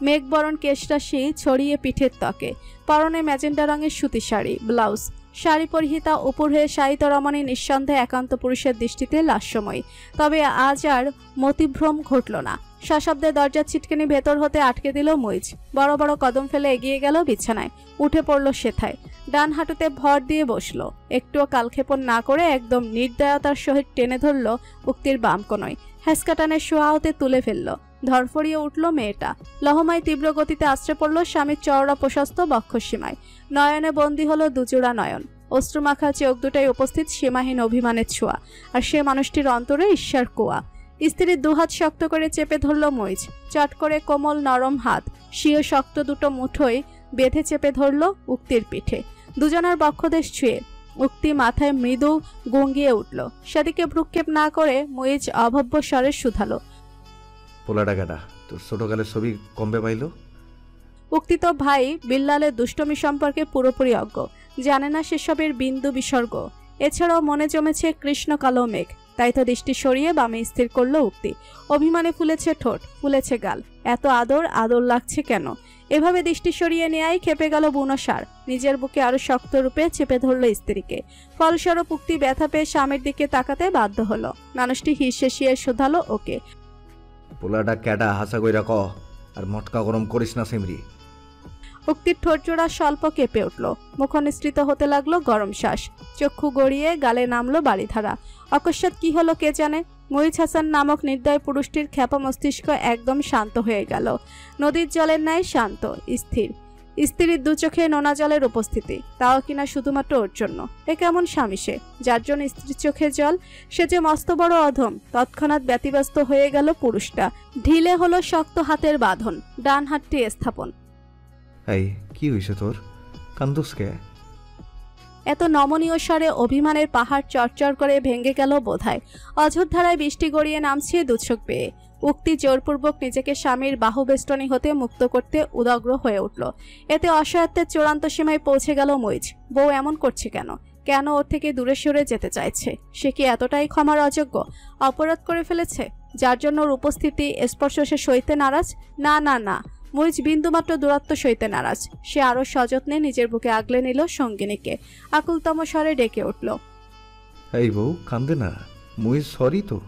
Speaker 4: মেঘবরণ কেশরাশি ছড়িয়ে পিঠের ত্বকে, পরনে ম্যাজেন্ডা রঙের সুতি শাড়ি, ব্লাউজ। শাড়ি পরিহিতা উপর হয়ে শায়িত রমণী নিঃসন্দেহে একান্ত পুরুষের দৃষ্টিতে লাস্যময়ী। তবে আজ আর মতিভ্রম ঘটল না। সশব্দে দরজার ছিটকেনি ভেতর হতে আটকে দিল মইজ। বড় বড় কদম ফেলে এগিয়ে গেল বিছানায়। উঠে পড়ল সেথায়, ডান হাঁটুতে ভর দিয়ে বসলো। একটুও কালক্ষেপণ না করে একদম নির্দয়তার সহিত টেনে ধরল উক্তির বাম কোণয়। হ্যাসকাটানের শোয়া হতে তুলে ফেলল। ধরফড়িয়ে উঠল মেয়েটা। লহমায় তীব্র গতিতে আশ্রে পড়ল স্বামীর চওড়া প্রশস্ত বক্ষসীমায়। নয়নে বন্দী হলো দুজোড়া নয়ন। অশ্রুমাখা চোখ দুটাই উপস্থিত সীমাহীন অভিমানের ছোঁয়া, আর সে মানুষটির অন্তরে ঈর্ষার কুয়া। স্ত্রীর দুহাত শক্ত করে চেপে ধরল মইজ। চট করে কোমল নরম হাত স্বীয় শক্ত দুটো মুঠোয় বেঁধে চেপে ধরল উক্তির পিঠে। দুজনের বক্ষদেশ ছুঁয়ে উক্তি মাথায় মৃদু গঙ্গিয়ে উঠল। সেদিকে ভ্রুক্ষেপ না করে মইজ অভব্য স্বরে শুধালো,
Speaker 7: পোলাটা কেডা? তোর ছোটকালের ছবি কমবে পাইলো?
Speaker 4: উক্তি তো ভাই বিল্লালের দুষ্টমি সম্পর্কে পুরোপুরি অজ্ঞ, জানে না সেসবের বিন্দু বিসর্গ। এছাড়াও মনে জমেছে কৃষ্ণ কালো মেঘ। তাই তো দৃষ্টি সরিয়ে বামে স্থির করলো উক্তি। অভিমানে ফুলেছে ঠোঁট, ফুলেছে গাল। এত আদর আদর লাগছে কেন? এভাবে দৃষ্টি সরিয়ে নেয়াই খেপে গেল বুনসার। নিজের বুকে আরো শক্ত রূপে চেপে ধরল স্ত্রীকে। ফলস্বরূপ উক্তি ব্যথা পেয়ে স্বামীর দিকে তাকাতে বাধ্য হলো। মানুষটি হিসেসিয়ে শোধালো, ওকে?
Speaker 7: পোলাটা ক্যাডা হাসা কইরা ক, আর মটকা গরম করিস না সিমরি।
Speaker 4: উক্তির ঠোঁটজোড়া স্বল্প কেঁপে উঠল, মুখ নিঃসৃত হতে লাগলো গরম শ্বাস, চক্ষু গড়িয়ে গালে নামলো বাড়িধারা। অকস্মাৎ কি হলো কে জানে, মুইজ হাসান নামক নির্দয় পুরুষটির খ্যাপা মস্তিষ্ক একদম শান্ত হয়ে গেল, নদীর জলের ন্যায় শান্ত, স্থির। স্ত্রীর দু চোখে নোনা জলের উপস্থিতি, তাও কিনা শুধুমাত্র ওর জন্য। এ কেমন স্বামী সে, যার জন্য স্ত্রীর চোখে জল? সে যে মস্ত বড় অধম। তৎক্ষণাৎ ব্যতিব্যস্ত হয়ে গেল পুরুষটা, ঢিলে হলো শক্ত হাতের বাঁধন, ডান হাতটি স্থাপন।
Speaker 7: এই কি হইছে তোর, কান্দুস কে?
Speaker 4: এত নমনীয় স্বরে অভিমানের পাহাড় চরচর করে ভেঙে গেল বোধহয়। অঝোর ধারায় বৃষ্টি গড়িয়ে নামছে দুচোখ বেয়ে। উক্তি জোরপূর্বক নিজেকে স্বামীর বাহুবেষ্টনী হতে মুক্ত করতে উদগ্র হয়ে উঠল। এতে অসহায়ত্বের চূড়ান্ত সীমায় পৌঁছে গেল মুইজ। বউ এমন করছে কেন? কেন ওর থেকে দূরে সরে যেতে চাইছে? সে কি এতটাই ক্ষমার অযোগ্য? অপরাধ করে ফেলেছে যার জন্য ওর উপস্থিতি স্পর্শ সে সইতে নারাজ? না না না, মুইজ বিন্দুমাত্র দূরত্ব সইতে নারাজ। সে আরো সযত্নে নিজের বুকে আগলে নিল সঙ্গিনীকে, আকুলতম স্বরে ডেকে উঠল,
Speaker 7: এই বউ কান্দে না, মুই সরি তো।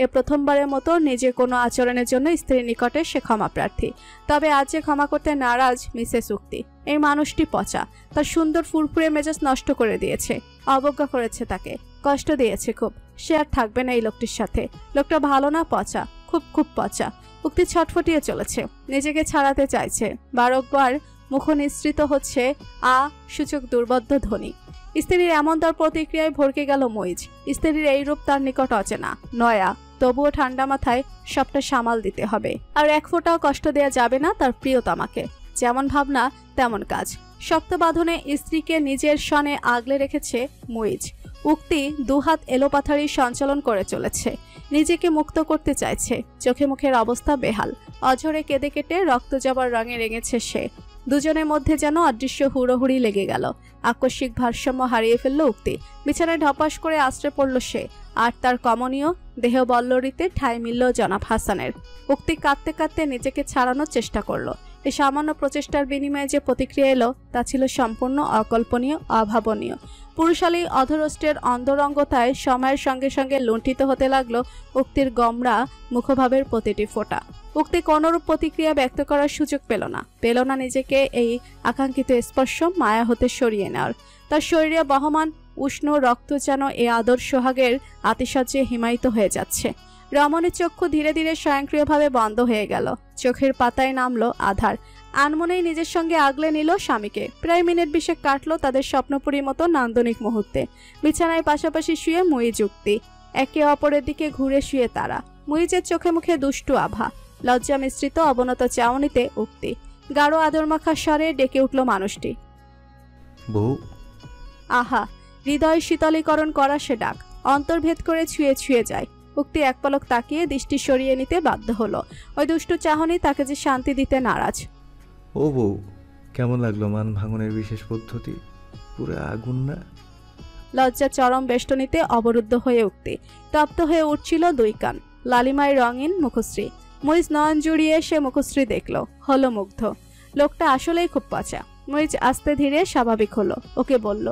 Speaker 4: এ প্রথমবারের মতো নিজের কোনো আচরণের জন্য স্ত্রীর নিকটে সে ক্ষমা প্রার্থী। তবে আজ যে ক্ষমা করতে নারাজ মিসেস উক্তি। এই মানুষটি পচা, তার সুন্দর ফুরফুরে মেজাজ নষ্ট করে দিয়েছে, অবজ্ঞা করেছে তাকে, কষ্ট দিয়েছে খুব। সে আর থাকবে না এই লোকটির সাথে। লোকটা ভালো না, পচা, খুব খুব পচা। উক্তি ছটফটিয়ে চলেছে, নিজেকে ছাড়াতে চাইছে, বারংবার মুখ নিঃসৃত হচ্ছে আ সূচক দুর্বদ্ধ ধ্বনি। স্ত্রীর এমন তার প্রতিক্রিয়ায় ভরকে গেল মুইজ। স্ত্রীর এই রূপ তার নিকট অচেনা, নয়া, তবুও ঠান্ডা মাথায় সবটা সামাল দিতে হবে। আর এক ফোঁটাও কষ্ট দেয়া যাবে না তার প্রিয়তমাকে। যেমন ভাবনা তেমন কাজ। শক্ত বাঁধনে স্ত্রীকে নিজের সনে আগলে রেখেছে মুইজ। উক্তি দুহাত এলোপাথারি সঞ্চালন করে চলেছে, নিজেকে মুক্ত করতে চাইছে। চোখে মুখের অবস্থা বেহাল, অঝরে কেঁদে কেটে রক্ত জবার রঙে রেঙেছে সে। দুজনের মধ্যে যেন অদৃশ্য হুড়োহুড়ি লেগে গেল। আকস্মিক ভারসাম্য হারিয়ে ফেলল উক্তি। বিছানায় ঢপাস করে আশ্রে পড়ল সে, আর তার কমনীয় দেহ বল্লরিতে ঠাঁই মিলল জনাব হাসানের। উক্তি কাঁদতে কাঁদতে নিজেকে ছাড়ানোর চেষ্টা করলো। এই সামান্য প্রচেষ্টার বিনিময়ে যে প্রতিক্রিয়া এলো তা ছিল সম্পূর্ণ অকল্পনীয়, অভাবনীয়। পুরুষালী অধরষ্টের অন্তরঙ্গতায় সময়ের সঙ্গে সঙ্গে লুণ্ঠিত হতে লাগলো উক্তির গমরা মুখভাবের প্রতিটি ফোঁটা। উক্তি কোনরূপ প্রতিক্রিয়া ব্যক্ত করার সুযোগ পেল না নিজেকে এই আকাঙ্ক্ষিত স্পর্শ মায়া হতে সরিয়ে নেওয়ার। তার শরীরে বহমান উষ্ণ রক্ত যেন এ আদর সোহাগের আতিশয্যে হিমায়িত হয়ে যাচ্ছে। রমণীর চক্ষু ধীরে ধীরে স্বয়ংক্রিয়ভাবে বন্ধ হয়ে গেল, চোখের পাতায় নামলো আধার। আনমনেই নিজের সঙ্গে আগলে নিল স্বামীকে। প্রায় মিনিট 20 কাটলো তাদের স্বপ্নপুরীর মতো নান্দনিক মুহূর্তে। বিছানায় পাশাপাশি শুয়ে মুইজ উক্তি, একে অপরের দিকে ঘুরে শুয়ে তারা। মুইজের চোখে মুখে দুষ্টু আভা, লজ্জা মিশ্রিত অবনত চাউনিতে উক্তি। গাঢ় আদরমাখা স্বরে ডেকে উঠল মানুষটি,
Speaker 7: বউ।
Speaker 4: আহা, হৃদয় শীতলীকরণ করা সে ডাক অন্তর্ভেদ করে ছুঁয়ে ছুঁয়ে যায়। উক্তি এক পলক তাকিয়ে দৃষ্টি সরিয়ে নিতে বাধ্য হলো। ওই দুষ্টু চাহনি তাকে যে শান্তি দিতে নারাজ।
Speaker 7: ও বউ, কেমন লাগলো মান ভাঙনের বিশেষ পদ্ধতি? পুরো আগুন না?
Speaker 4: লজ্জা চরম বেষ্টনীতে অবরুদ্ধ হয়ে উক্তি। তপ্ত হয়ে উঠছিল দুই কান, লালিমায় রঙিন মুখশ্রী। মুইজ নয়ন জুড়িয়ে সে মুখশ্রী দেখলো, হলো মুগ্ধ। লোকটা আসলেই খুব পচা। মুইজ আস্তে ধীরে স্বাভাবিক হলো, ওকে বলল,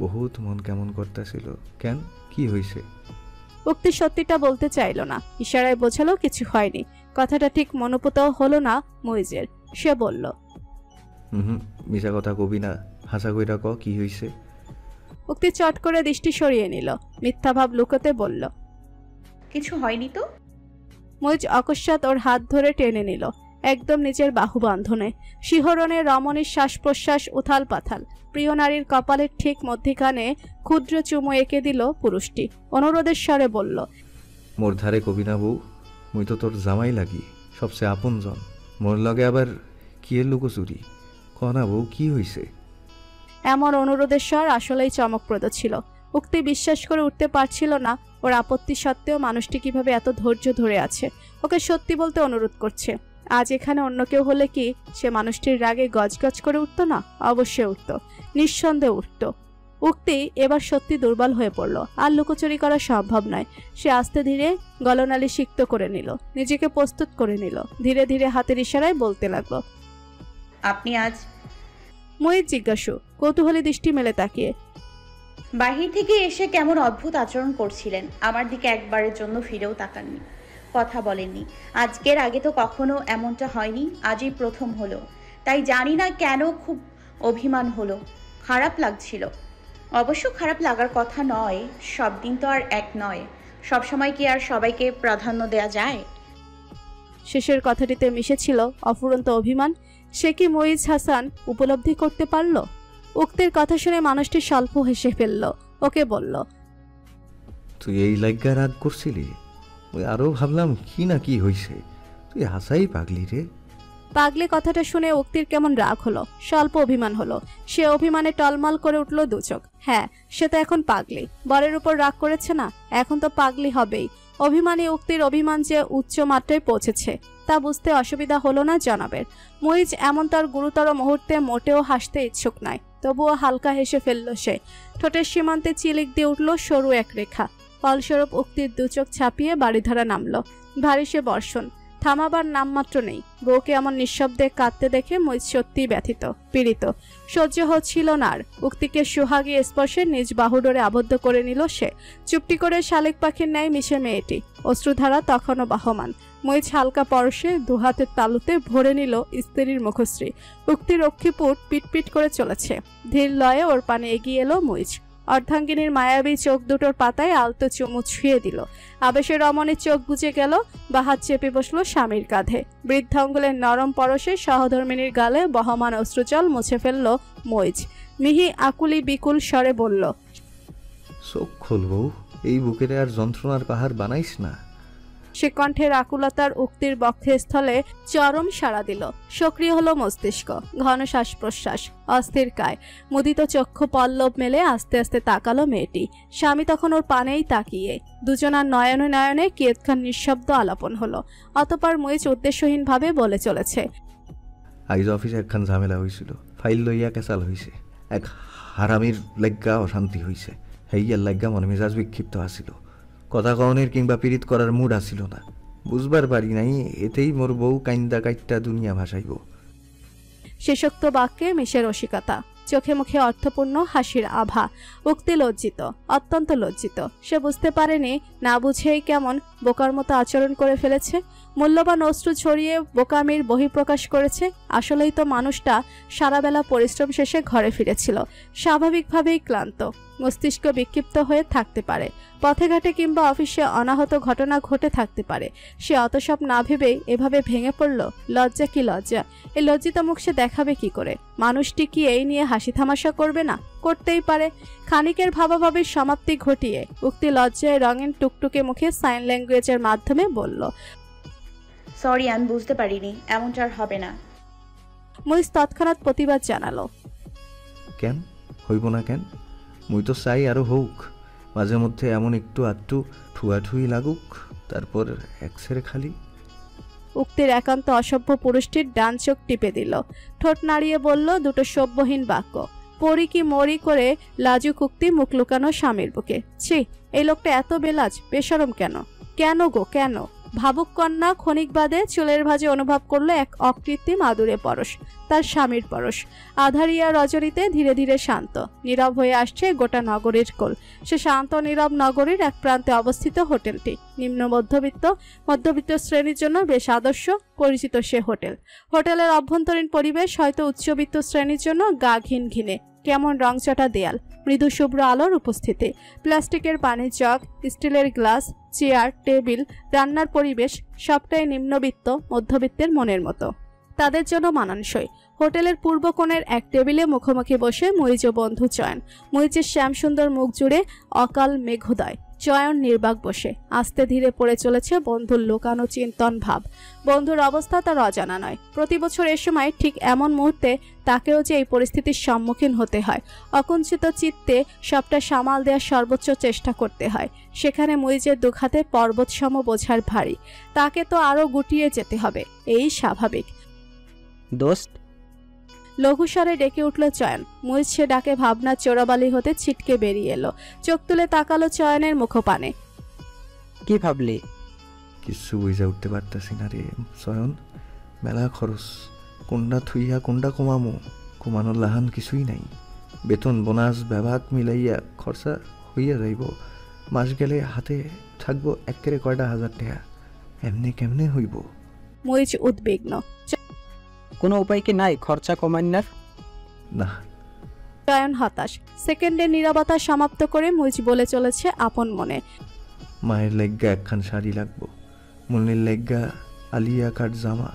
Speaker 7: বহুত মন কেমন করতেছিল কেন, কি হয়েছে?
Speaker 4: উক্তি সত্যিটা বলতে চাইল না, ইশারায় বোঝালো কিছু হয়নি। কথাটা ঠিক মনোপুতও হলো না মুইজের। সে বলল,
Speaker 7: মিশা কথা কবি না, হাসা কইরা ক কি হয়েছে?
Speaker 4: উক্তি চট করে দৃষ্টি সরিয়ে নিল, মিথ্যা ভাব লুকোতে বলল,
Speaker 6: কিছু হয়নি তো।
Speaker 4: মুইজ অকস্মাৎ ওর হাত ধরে টেনে নিল, একদম নিজের বাহু বন্ধনে। শিহরণে রমণীর শ্বাস প্রশ্বাস উথাল পাথাল। প্রিয় নারীর কপালের ঠিক মধ্যিখানে ক্ষুদ্র চুমু এঁকে দিল পুরুষটি। অনুরোধের স্বরে বলল,
Speaker 7: মোর ধারে কবি না বউ, মুই তো তোর জামাই লাগি, সবচেয়ে আপন জন। মোর লগে আবার কি এর লুকোচুরি? কনা বউ, কি হইছে?
Speaker 4: এমন অনুরোধের স্বর আসলেই চমকপ্রদ ছিল। উক্তি বিশ্বাস করে উঠতে পারছিল না ওর আপত্তি সত্ত্বেও মানুষটি কিভাবে এত ধৈর্য ধরে আছে, ওকে সত্যি বলতে অনুরোধ করছে। আজ এখানে অন্য কেউ হলে কি সে মানুষটির রাগে গজগজ করে উঠত না? অবশ্যই উঠত, নিঃসন্দেহে উঠত। উক্তি এবার সত্যি দুর্বল হয়ে পড়ল, আর লুকোচুরি করা সম্ভব নয়। সে আস্তে ধীরে গলনালী সিক্ত করে নিল, নিজেকে প্রস্তুত করে নিল। ধীরে ধীরে হাতের ইশারায় বলতে লাগলো,
Speaker 6: আপনি আজ?
Speaker 4: মুইজ জিজ্ঞাসু, কৌতূহলী দৃষ্টি মেলে তাকিয়ে।
Speaker 6: বাহির থেকে এসে কেমন অদ্ভুত আচরণ করছিলেন, আমার দিকে একবারের জন্য ফিরেও তাকাননি। কথা বলেননি। আজকের আগে তো কখনো এমনটা হয়নি, আজই প্রথম হলো। তাই জানি না কেন খুব অভিমান হলো, খারাপ লাগছিল। অবশ্য খারাপ লাগার কথা নয়, সব দিন তো আর এক নয়, সব সময় কি আর সবাইকে প্রাধান্য দেয়া যায়?
Speaker 4: শেষের কথাটিতে মিশেছিল অফুরন্ত অভিমান। সে কি মুইজ হাসান উপলব্ধি করতে পারল? উক্তির কথা শুনে মানুষটি স্বল্প হেসে ফেলল। ওকে বলল,
Speaker 7: তুই এই লাইগা রাগ করছিলি? ওই আরো ভাবলাম কি না কি হইছে। তুই হাসাই পাগলি রে।
Speaker 4: পাগলি কথাটা শুনে উক্তির কেমন রাগ হলো, স্বল্প অভিমান হলো। সে অভিমানে টলমল করে উঠল দু চোখ। হ্যাঁ, সে তো এখন পাগলি। বরের উপর রাগ করেছে না, এখন তো পাগলি হবেই। অভিমানী উক্তির অভিমান যে উচ্চ মাত্রায় পৌঁছেছে তা বুঝতে অসুবিধা হলো না জনাবের। মুইজ এমন তার গুরুতর মুহূর্তে মোটেও হাসতে ইচ্ছুক নয়, তবুও হালকা হেসে ফেলল সে। ঠোঁটের সীমান্তে চিলিক দিয়ে উঠল সরু এক রেখা। ফলস্বরূপ উক্তির দু চোখ ছাপিয়ে বাড়িধারা নামল। ভারী সে বর্ষণ, থামাবার নামমাত্র নেই। বউকে এমন নিঃশব্দে কাঁদতে দেখে মুইজ সত্যিই ব্যথিত, পীড়িত। সহ্য হচ্ছিল না আর। উক্তিকে সুহাগী স্পর্শে নিজ বাহুডোরে আবদ্ধ করে নিল সে। চুপটি করে শালিক পাখির ন্যায় মিশে মেয়েটি, অশ্রুধারা তখনও বহমান। মুইজ হালকা পরশে দুহাতের তালুতে ভরে নিল স্ত্রীর মুখশ্রী। উক্তির রক্ষীপুট পিটপিট করে চলেছে। ধীর লয়ে ওর পানে এগিয়ে এলো মুইজ। অর্ধাঙ্গিনীর মায়াবী চোখ দুটোর পাতায় আলতো চুমু ছুঁয়ে দিল। আবেশের রমণীর চোখ বুজে গেল, বা হাত চেপে বসলো স্বামীর কাঁধে। বৃদ্ধাঙ্গুলের নরম পরশে সহধর্মিনীর গালে বহমান অশ্রুজল মুছে ফেলল মুইজ। মিহি আকুলি বিকুল স্বরে বলল,
Speaker 7: চোখ খোল বউ, এই বুকের আর যন্ত্রণার পাহাড় বানাইস না।
Speaker 4: সে কণ্ঠের আকুলতার উক্তির বক্ষস্থলে চরম সাড়া দিল। সক্রিয় হলো মস্তিষ্ক, ঘন শ্বাস প্রশ্বাস, অস্থির কায়, মুদিত চক্ষু পল্লব মেলে আস্তে আস্তে তাকালো মেয়েটি। স্বামী তখন ওর পানেই তাকিয়ে। দুজনার নয়নে নয়নে কিয়ৎক্ষণ নিঃশব্দ আলাপন হলো। অতঃপর মুইজ উদ্দেশ্যহীনভাবে বলে চলেছে,
Speaker 7: আইজ অফিসে একখান ঝামেলা হয়েছিল। ফাইল লইয়া কেসাল হইছে। এক হারামির লাগ্গা অশান্তি হইছে। হেইয়ার লাগ্গা মনে মেজাজ বিক্ষিপ্ত আসিল। কথা কওনের কিংবা পীড়িত করার মুড আসিল না। বুঝবার পারি নাই এতেই মোর বউ কাইন্দা কাইট্টা দুনিয়া ভাসাইব।
Speaker 4: শেষোক্ত বাক্যে মিশে রসিকতা, চোখে মুখে অর্থপূর্ণ হাসির আভা। উক্তি লজ্জিত, অত্যন্ত লজ্জিত। সে বুঝতে পারেনি, না বুঝেই কেমন বোকার মতো আচরণ করে ফেলেছে। মূল্যবান অশ্রু ছড়িয়ে বোকামির বহিঃপ্রকাশ করেছে। আসলেই তো মানুষটা সারাবেলা পরিশ্রম শেষে ঘরে ফিরেছিল, স্বাভাবিকভাবেই ক্লান্ত। মস্তিষ্ক বিক্ষিপ্ত হয়ে থাকতে পারে, পথে ঘাটে কিংবা অফিসে অনাহত ঘটনা ঘটে থাকতে পারে। সে অত সব না ভেবেই এভাবে ভেঙে পড়ল। লজ্জা কি লজ্জা! এই লজ্জিত মুখ সে দেখাবে কি করে? মানুষটি কি এই নিয়ে হাসি তামাশা করবে না? করতেই পারে। খানিকের ভাবাভাবির সমাপ্তি ঘটিয়ে উক্তি লজ্জায় রঙিন টুকটুকে মুখে সাইন ল্যাঙ্গুয়েজের মাধ্যমে বলল,
Speaker 6: সরি, আমি বুঝতে পারিনি, এমনটা আর হবে না।
Speaker 4: মুইজ তৎক্ষণাৎ প্রতিবাদ জানালো,
Speaker 7: কেন হইব না কেন? মুই তো চাই আরো হোক। মাঝে মধ্যে এমন একটু আধটু ঠুয়াঠুই লাগুক, তারপর একসেরে খালি।
Speaker 4: উক্তির একান্ত অসভ্য পুরুষটির ডান চোখ টিপে দিল। ঠোঁট নাড়িয়ে বলল দুটো সভ্যহীন বাক্য। পরি কি মরি করে লাজুক উক্তি মুখ লুকানো স্বামীর বুকে। ছি, এই লোকটা এত বেলাজ, বেশরম কেন? কেন গো কেন? ভাবুক কন্যা ক্ষণিক বাদে চুলের ভাঁজে অনুভব করলো এক অকৃত্রিম আদুরে পরশ, তার স্বামীর পরশ। আধারিয়া রজনীতে ধীরে ধীরে শান্ত, নীরব হয়ে আসছে গোটা নগরীর কোল। সে শান্ত নীরব নগরীর এক প্রান্তে অবস্থিত হোটেলটি। নিম্ন মধ্যবিত্ত শ্রেণীর জন্য বেশ আদর্শ পরিচিত সে হোটেল। হোটেলের অভ্যন্তরীণ পরিবেশ হয়তো উচ্চবিত্ত শ্রেণীর জন্য গা ঘিন ঘিনে। কেমন রংচটা দেয়াল, মৃদু শুভ্র আলোর উপস্থিতি, প্লাস্টিকের পানির জগ, স্টিলের গ্লাস, চেয়ার, টেবিল, রান্নার পরিবেশ সবটাই নিম্নবিত্ত মধ্যবিত্তের মনের মতো, তাদের জন্য মানানসই। হোটেলের পূর্ব কোণের এক টেবিলে মুখোমুখি বসে মুইজ ও বন্ধু চয়ন। মুইজের শ্যামসুন্দর মুখ জুড়ে অকাল মেঘোদয়। চয়ন নির্বাক বসে। আস্তে ধীরে পড়ে চলেছে বন্ধুর লুকানো চিন্তন ভাব। বন্ধুর অবস্থা তার অজানা নয়। প্রতি বছর এ সময় ঠিক এমন মুহূর্তে তাকেও যে এই পরিস্থিতির সম্মুখীন হতে হয়। অকুঞ্চিত চিত্তে সবটা সামাল দেওয়ার সর্বোচ্চ চেষ্টা করতে হয়। সেখানে মুইজের দুখাতে পর্বতসম বোঝার ভারী। তাকে তো আরো গুটিয়ে যেতে হবে, এই স্বাভাবিক।
Speaker 10: দোস্ত,
Speaker 4: লঘুস্বরে ডেকে উঠল চয়ন। মুইজ সে ডাকে ভাবনার চোরাবালি হতে ছিটকে বেরিয়ে এলো। চোখ তুলে তাকালো চয়নের মুখপানে।
Speaker 10: কি ভাবলি?
Speaker 7: কিছু বুঝা উঠতে পারতাছি না রে চয়ন। মেলা খরচ, কোনটা থুইয়া কোনটা কমানোর লাহান কিছুই নাই। বেতন বোনাস বিভাগ মিলাইয়া খরচা হইয়া যাইব। মাস গেলে হাতে থাকবো একেরে কয়টা হাজার টাকা। এমনি কেমনে হইব?
Speaker 4: মুইজ উদ্বিগ্ন।
Speaker 10: কোনো উপায় কি নাই খরচা কমান্যার?
Speaker 7: না।
Speaker 4: চয়ন হতাশ। সেকেন্ডের নীরবতা সমাপ্ত করে মুইজ বলে চলেছে আপন মনে।
Speaker 7: মায়ের লেগা একখান শাড়ি লাগবো, মুন্নির লেগা আলিয়া কাট জামা,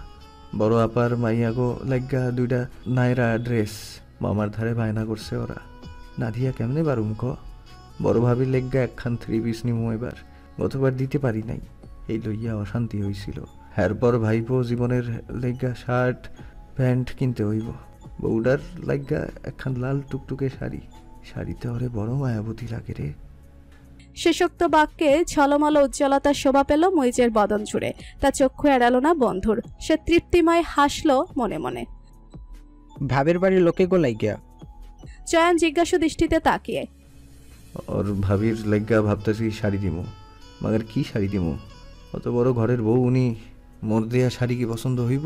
Speaker 7: বড় আপার মাইয়াগো লেগা 2টা নাইরা ড্রেস। মামার ধারে বায়না করছে ওরা, না দিয়া কেমনে বারুম ক? বড় ভাবির লেগা একখান 3 পিস নিমু এবার, গতবার দিতে পারি নাই, এই লইয়া অশান্তি হইছিল। এরপর ভাইপো জীবনের লেগা শার্ট প্যান্ট কিনতে হইব, বউডার লেগা একখান লাল টুকটুকে শাড়ি, শাড়িতে ওরে বড় মায়াবতী লাগে রে।
Speaker 4: শেষোক্ত বাক্যে ঝলমল উজ্জ্বলতা শোভা পেল মুইজের বদন জুড়ে। তা চক্ষু এড়াল না বন্ধুর। সে তৃপ্তিময় হাসল মনে মনে।
Speaker 10: ভাবের বাড়ির লোকে গোলাই গিয়া?
Speaker 4: চয়ন জিজ্ঞাসু দৃষ্টিতে তাকিয়ে।
Speaker 7: ওর ভাবির লেগা ভাবতেছি শাড়ি দিমু, মাগার কি শাড়ি দিমু? অত বড় ঘরের বউ, উনি মোর দেয়া শাড়ি কি পছন্দ হইব?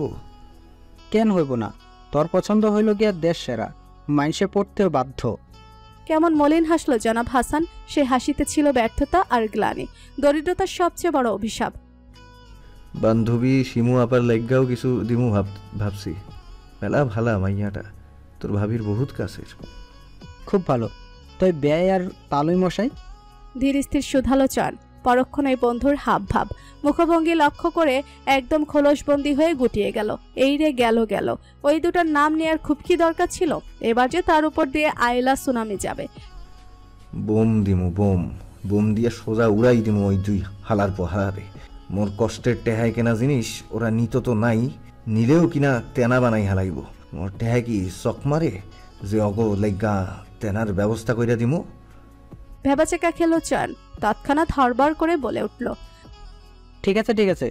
Speaker 10: কেন হইব না? তোর পছন্দ হইল গিয়া দেশ সেরা, মাইনসে পড়তেও বাধ্য।
Speaker 4: কেমন মলিন হাসলো জনাব হাসান। সে হাসিতে ছিল ব্যর্থতা আর গ্লানি, দরিদ্রতার সবচেয়ে বড় অভিশাপ।
Speaker 7: বান্ধবী শিমু আপার লেগাও কিছু দিমু ভাবছি। মেলা ভালা মাইয়াটা, তোর ভাবির বহুত কাছের।
Speaker 10: খুব ভালো। তুই ব্যয় আর তালুই মশাই?
Speaker 4: ধীর স্থির শুধালো চয়ন। পরক্ষণে বন্ধুর হাব ভাব মুখভঙ্গি লক্ষ্য করে একদম খোলসবন্দি হয়ে গুটিয়ে গেল। এই রে গেল গেল, ওই দুটার নাম নেয়ার খুব কি দরকার ছিল? এবার যে তার উপর দিয়ে আইলা সুনামি যাবে।
Speaker 7: বোম দিমু, বোম দিয়ে সোজা উড়াই দিমু ওই 2 হালার পোহারে। মোর কষ্টের টেহাই কেনা জিনিস ওরা নিত তো নাই, নিলেও কিনা তেনা বানাই হালাইব। মোর টেহাই কি চক মারে যে অগো লেগা তেনার ব্যবস্থা কইরা দিমু?
Speaker 4: ভেবাচেকা খেলো চয়ন। তৎক্ষণাৎ হড়বড় করে বলে উঠল,
Speaker 10: ঠিক আছে,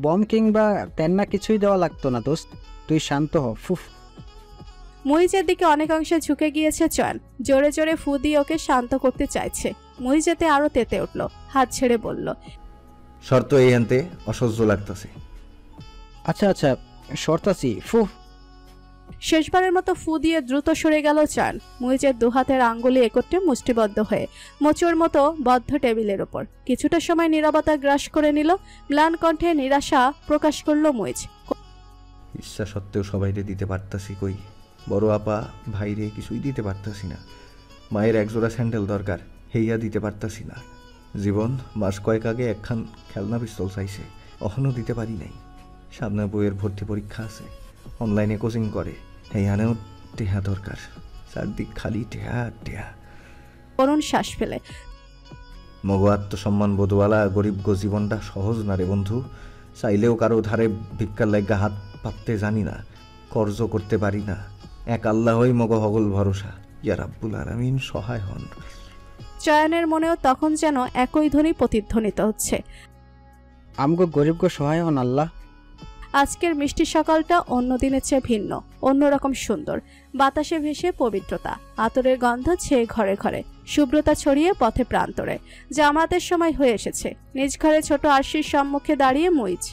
Speaker 10: বম কিংবা তেন্না কিছুই দেওয়া লাগতো না দোস্ত, তুই শান্ত হ। ফুফ।
Speaker 4: মুইজের দিকে অনেকাংশে ঝুঁকে গিয়েছে চয়ন। জোরে জোরে ফু দিয়ে ওকে শান্ত করতে চাইছে। মুইজেতে আরো তেতে উঠল, হাত ছেড়ে বলল,
Speaker 7: শর্ত এই আনতে অসহ্য লাগতেছে।
Speaker 10: আচ্ছা শর্তাছি। ফুফ।
Speaker 4: শেষবারের মতো ফু দিয়ে দ্রুত সরে গেল চয়ন। মুইজের 2 হাতের আঙ্গুলি একত্রে মুষ্টিবদ্ধ হয়ে মোচুর মতো বদ্ধ টেবিলের উপর কিছুটা সময় নীরবতা গ্রাস করে নিল। ম্লান কণ্ঠে নিরাশা প্রকাশ করল মুইজ।
Speaker 7: ইচ্ছা সত্ত্বেও সবাইরে দিতে পারতাছি কই, বড় আপা ভাইরে কিছুই দিতে পারতাছি না। মায়ের একজোড়া স্যান্ডেল দরকার, হেইয়া দিতে পারতাছি না। জীবন মাস কয়েক আগে একখান খেলনা পিস্তল চাইছে, অহনও দিতে পারি নাই। সামনে বইয়ের ভর্তি পরীক্ষা আছে, অনলাইনে কোচিং করে, হেইয়ানেও টেহা দরকার। চারদিক খালি টেহা।
Speaker 4: করুণ শ্বাস ফেলে,
Speaker 7: মগো আত্মসম্মান বোধওয়ালা গরিব গো জীবনটা সহজ না রে বন্ধু। চাইলেও কারো ধারে ভিক্ষার লাগা হাত পাততে জানি না, কর্জ করতে পারি না। এক আল্লাহই মগো হগল ভরসা, ইয়া রাব্বুল আলামিন সহায় হন।
Speaker 4: চয়নের মনেও তখন যেন একই ধ্বনি প্রতিধ্বনিত হচ্ছে,
Speaker 10: আমগো গরিব গো সহায় হন আল্লাহ।
Speaker 4: আজকের মিষ্টি সকালটা অন্য দিনের চেয়ে ভিন্ন, অন্যরকম সুন্দর। বাতাসে ভেসে পবিত্রতা, আতরের গন্ধ ছেয়ে ঘরে ঘরে, শুভ্রতা ছড়িয়ে পথে প্রান্তরে। জামাতের সময় হয়ে এসেছে। নিজ ঘরে ছোট আরশির সম্মুখে দাঁড়িয়ে মুইজ।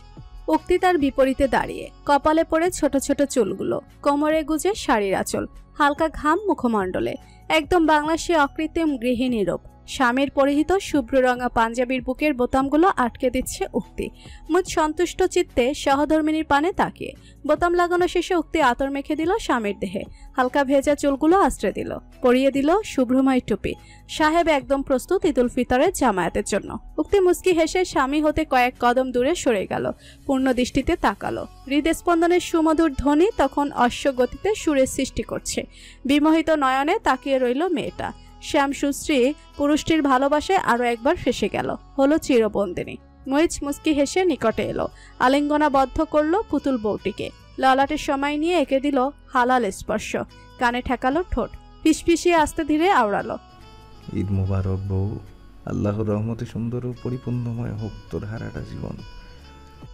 Speaker 4: উক্তি তার বিপরীতে দাঁড়িয়ে, কপালে পড়ে ছোট ছোট চুলগুলো, কোমরে গুজে শাড়ির আঁচল, হালকা ঘাম মুখমণ্ডলে, একদম বাংলাদেশী অকৃত্রিম গৃহিণী রূপ। স্বামীর পরিহিত শুভ্র রঙা পাঞ্জাবির বুকের বোতামগুলো আটকে দিচ্ছে উক্তি। মুজ সন্তুষ্ট চিত্তে সহধর্মিনীর পানে তাকিয়ে বোতাম লাগানো শেষে উক্তি আতর মেখে দিল স্বামীর দেহে, হালকা ভেজা চুলগুলো আশ্রয় দিল, পরিয়ে দিল শুভ্রময় টুপি। সাহেব একদম প্রস্তুত ঈদুল ফিতরের জামায়াতের জন্য। উক্তি মুস্কি হেসে স্বামী হতে কয়েক কদম দূরে সরে গেল, পূর্ণ দৃষ্টিতে তাকালো। হৃদস্পন্দনের সুমধুর ধ্বনি তখন অশ্বগতিতে সুরের সৃষ্টি করছে। বিমোহিত নয়নে তাকিয়ে রইল মেয়েটা। শ্যাম সুশ্রী পুরুষটির ভালোবাসায় আরো একবার ফেসে গেল, হলো চিরবন্দিনী। মুইজ মুস্কি হেসে নিকটে এলো, আলিঙ্গনাবদ্ধ করলো পুতুল বউটিকে। ললাটের সময় নিয়ে এঁকে দিল হালাল স্পর্শ, কানে ঠেকালো ঠোঁট, ফিসফিসিয়ে আস্তে ধীরে আওড়ালো,
Speaker 7: ঈদ মুবারক বউ, আল্লাহর রহমতে সুন্দর ও পরিপূর্ণময় হোক তোর হারাটা জীবন।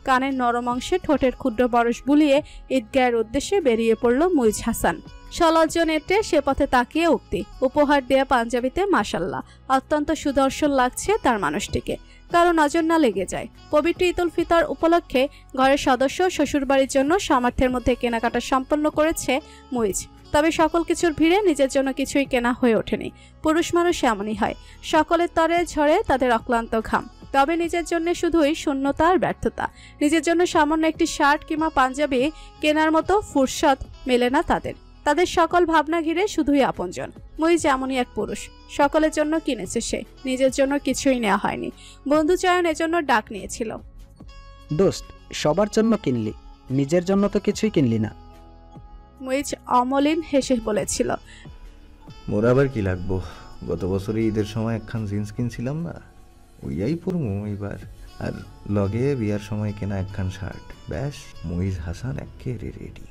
Speaker 4: কানের নরম অংশে ঠোঁটের ক্ষুদ্র বরস বুলিয়ে ঈদগাহের উদ্দেশ্যে বেরিয়ে পড়ল মুইজ হাসান। সলজ্জ নেটে সে পথে তাকিয়ে উক্তি। উপহার দেয়া পাঞ্জাবিতে মাশাল্লাহ, অত্যন্ত সুদর্শন লাগছে তার মানুষটিকে। কারো নজর না লেগে যায়। পবিত্র ঈদুল ফিতর উপলক্ষে ঘরের সদস্য শ্বশুরবাড়ির জন্য সামর্থ্যের মধ্যে কেনাকাটা সম্পন্ন করেছে মুইজ। তবে সকল কিছুর ভিড়ে নিজের জন্য কিছুই কেনা হয়ে ওঠেনি। পুরুষ মানুষ এমনই হয়, সকলের তরে ঝরে তাদের অক্লান্ত ঘাম। তবে নিজের জন্য শুধুই শূন্যতা আর ব্যর্থতা। নিজের জন্য সামান্য একটি শার্ট কিংবা পাঞ্জাবি কেনার মতো ফুরসত মেলে না তাদের। তাদের সকল ভাবনা ঘিরে শুধুই আপনজন। মুইজ এমনই এক পুরুষ, সকলের জন্য কিনেছে সে, নিজের জন্য কিছুই নেওয়া হয়নি। বন্ধু চয়ন এজন্য ডাক নিয়েছিল।
Speaker 10: দোস্ত, সবার জন্য কিনলি, নিজের জন্য তো কিছুই কিনলি না।
Speaker 4: মুইজ অমলিন হেসে বলেছিল,
Speaker 7: মোর আবার কি লাগবো, গত বছরে ঈদের সময় একখান জিন্স কিনছিলাম না, ওইয়াই পরমু এইবার। আর লগে বিয়ার সময় কেনা একখান শার্ট, ব্যাস মুইজ হাসান একেবারে রেডি।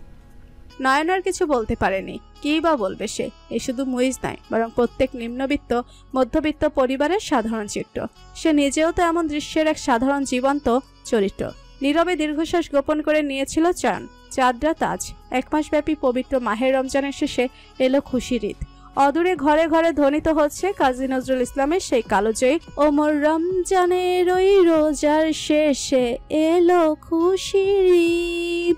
Speaker 4: নয়নার কিছু বলতে পারেনি, কি বা বলবে সে। এ শুধু মুইজ নয়, বরং প্রত্যেক নিম্নবিত্ত মধ্যবিত্ত পরিবারের সাধারণ চিত্র। সে নিজেও তো এমন দৃশ্যের এক সাধারণ জীবন্ত চরিত্র। নীরবে দীর্ঘশ্বাস গোপন করে নিয়েছিল চয়ন। চাঁদ রাত আজ, 1 মাসব্যাপী পবিত্র মাহের রমজানের শেষে এলো খুশির ঈদ। অদূরে ঘরে ঘরে ধ্বনিত হচ্ছে কাজী নজরুল ইসলামের সেই কালোজয়ী ওমর রমজানের ওই রোজার শেষে এলো খুশির ঈদ,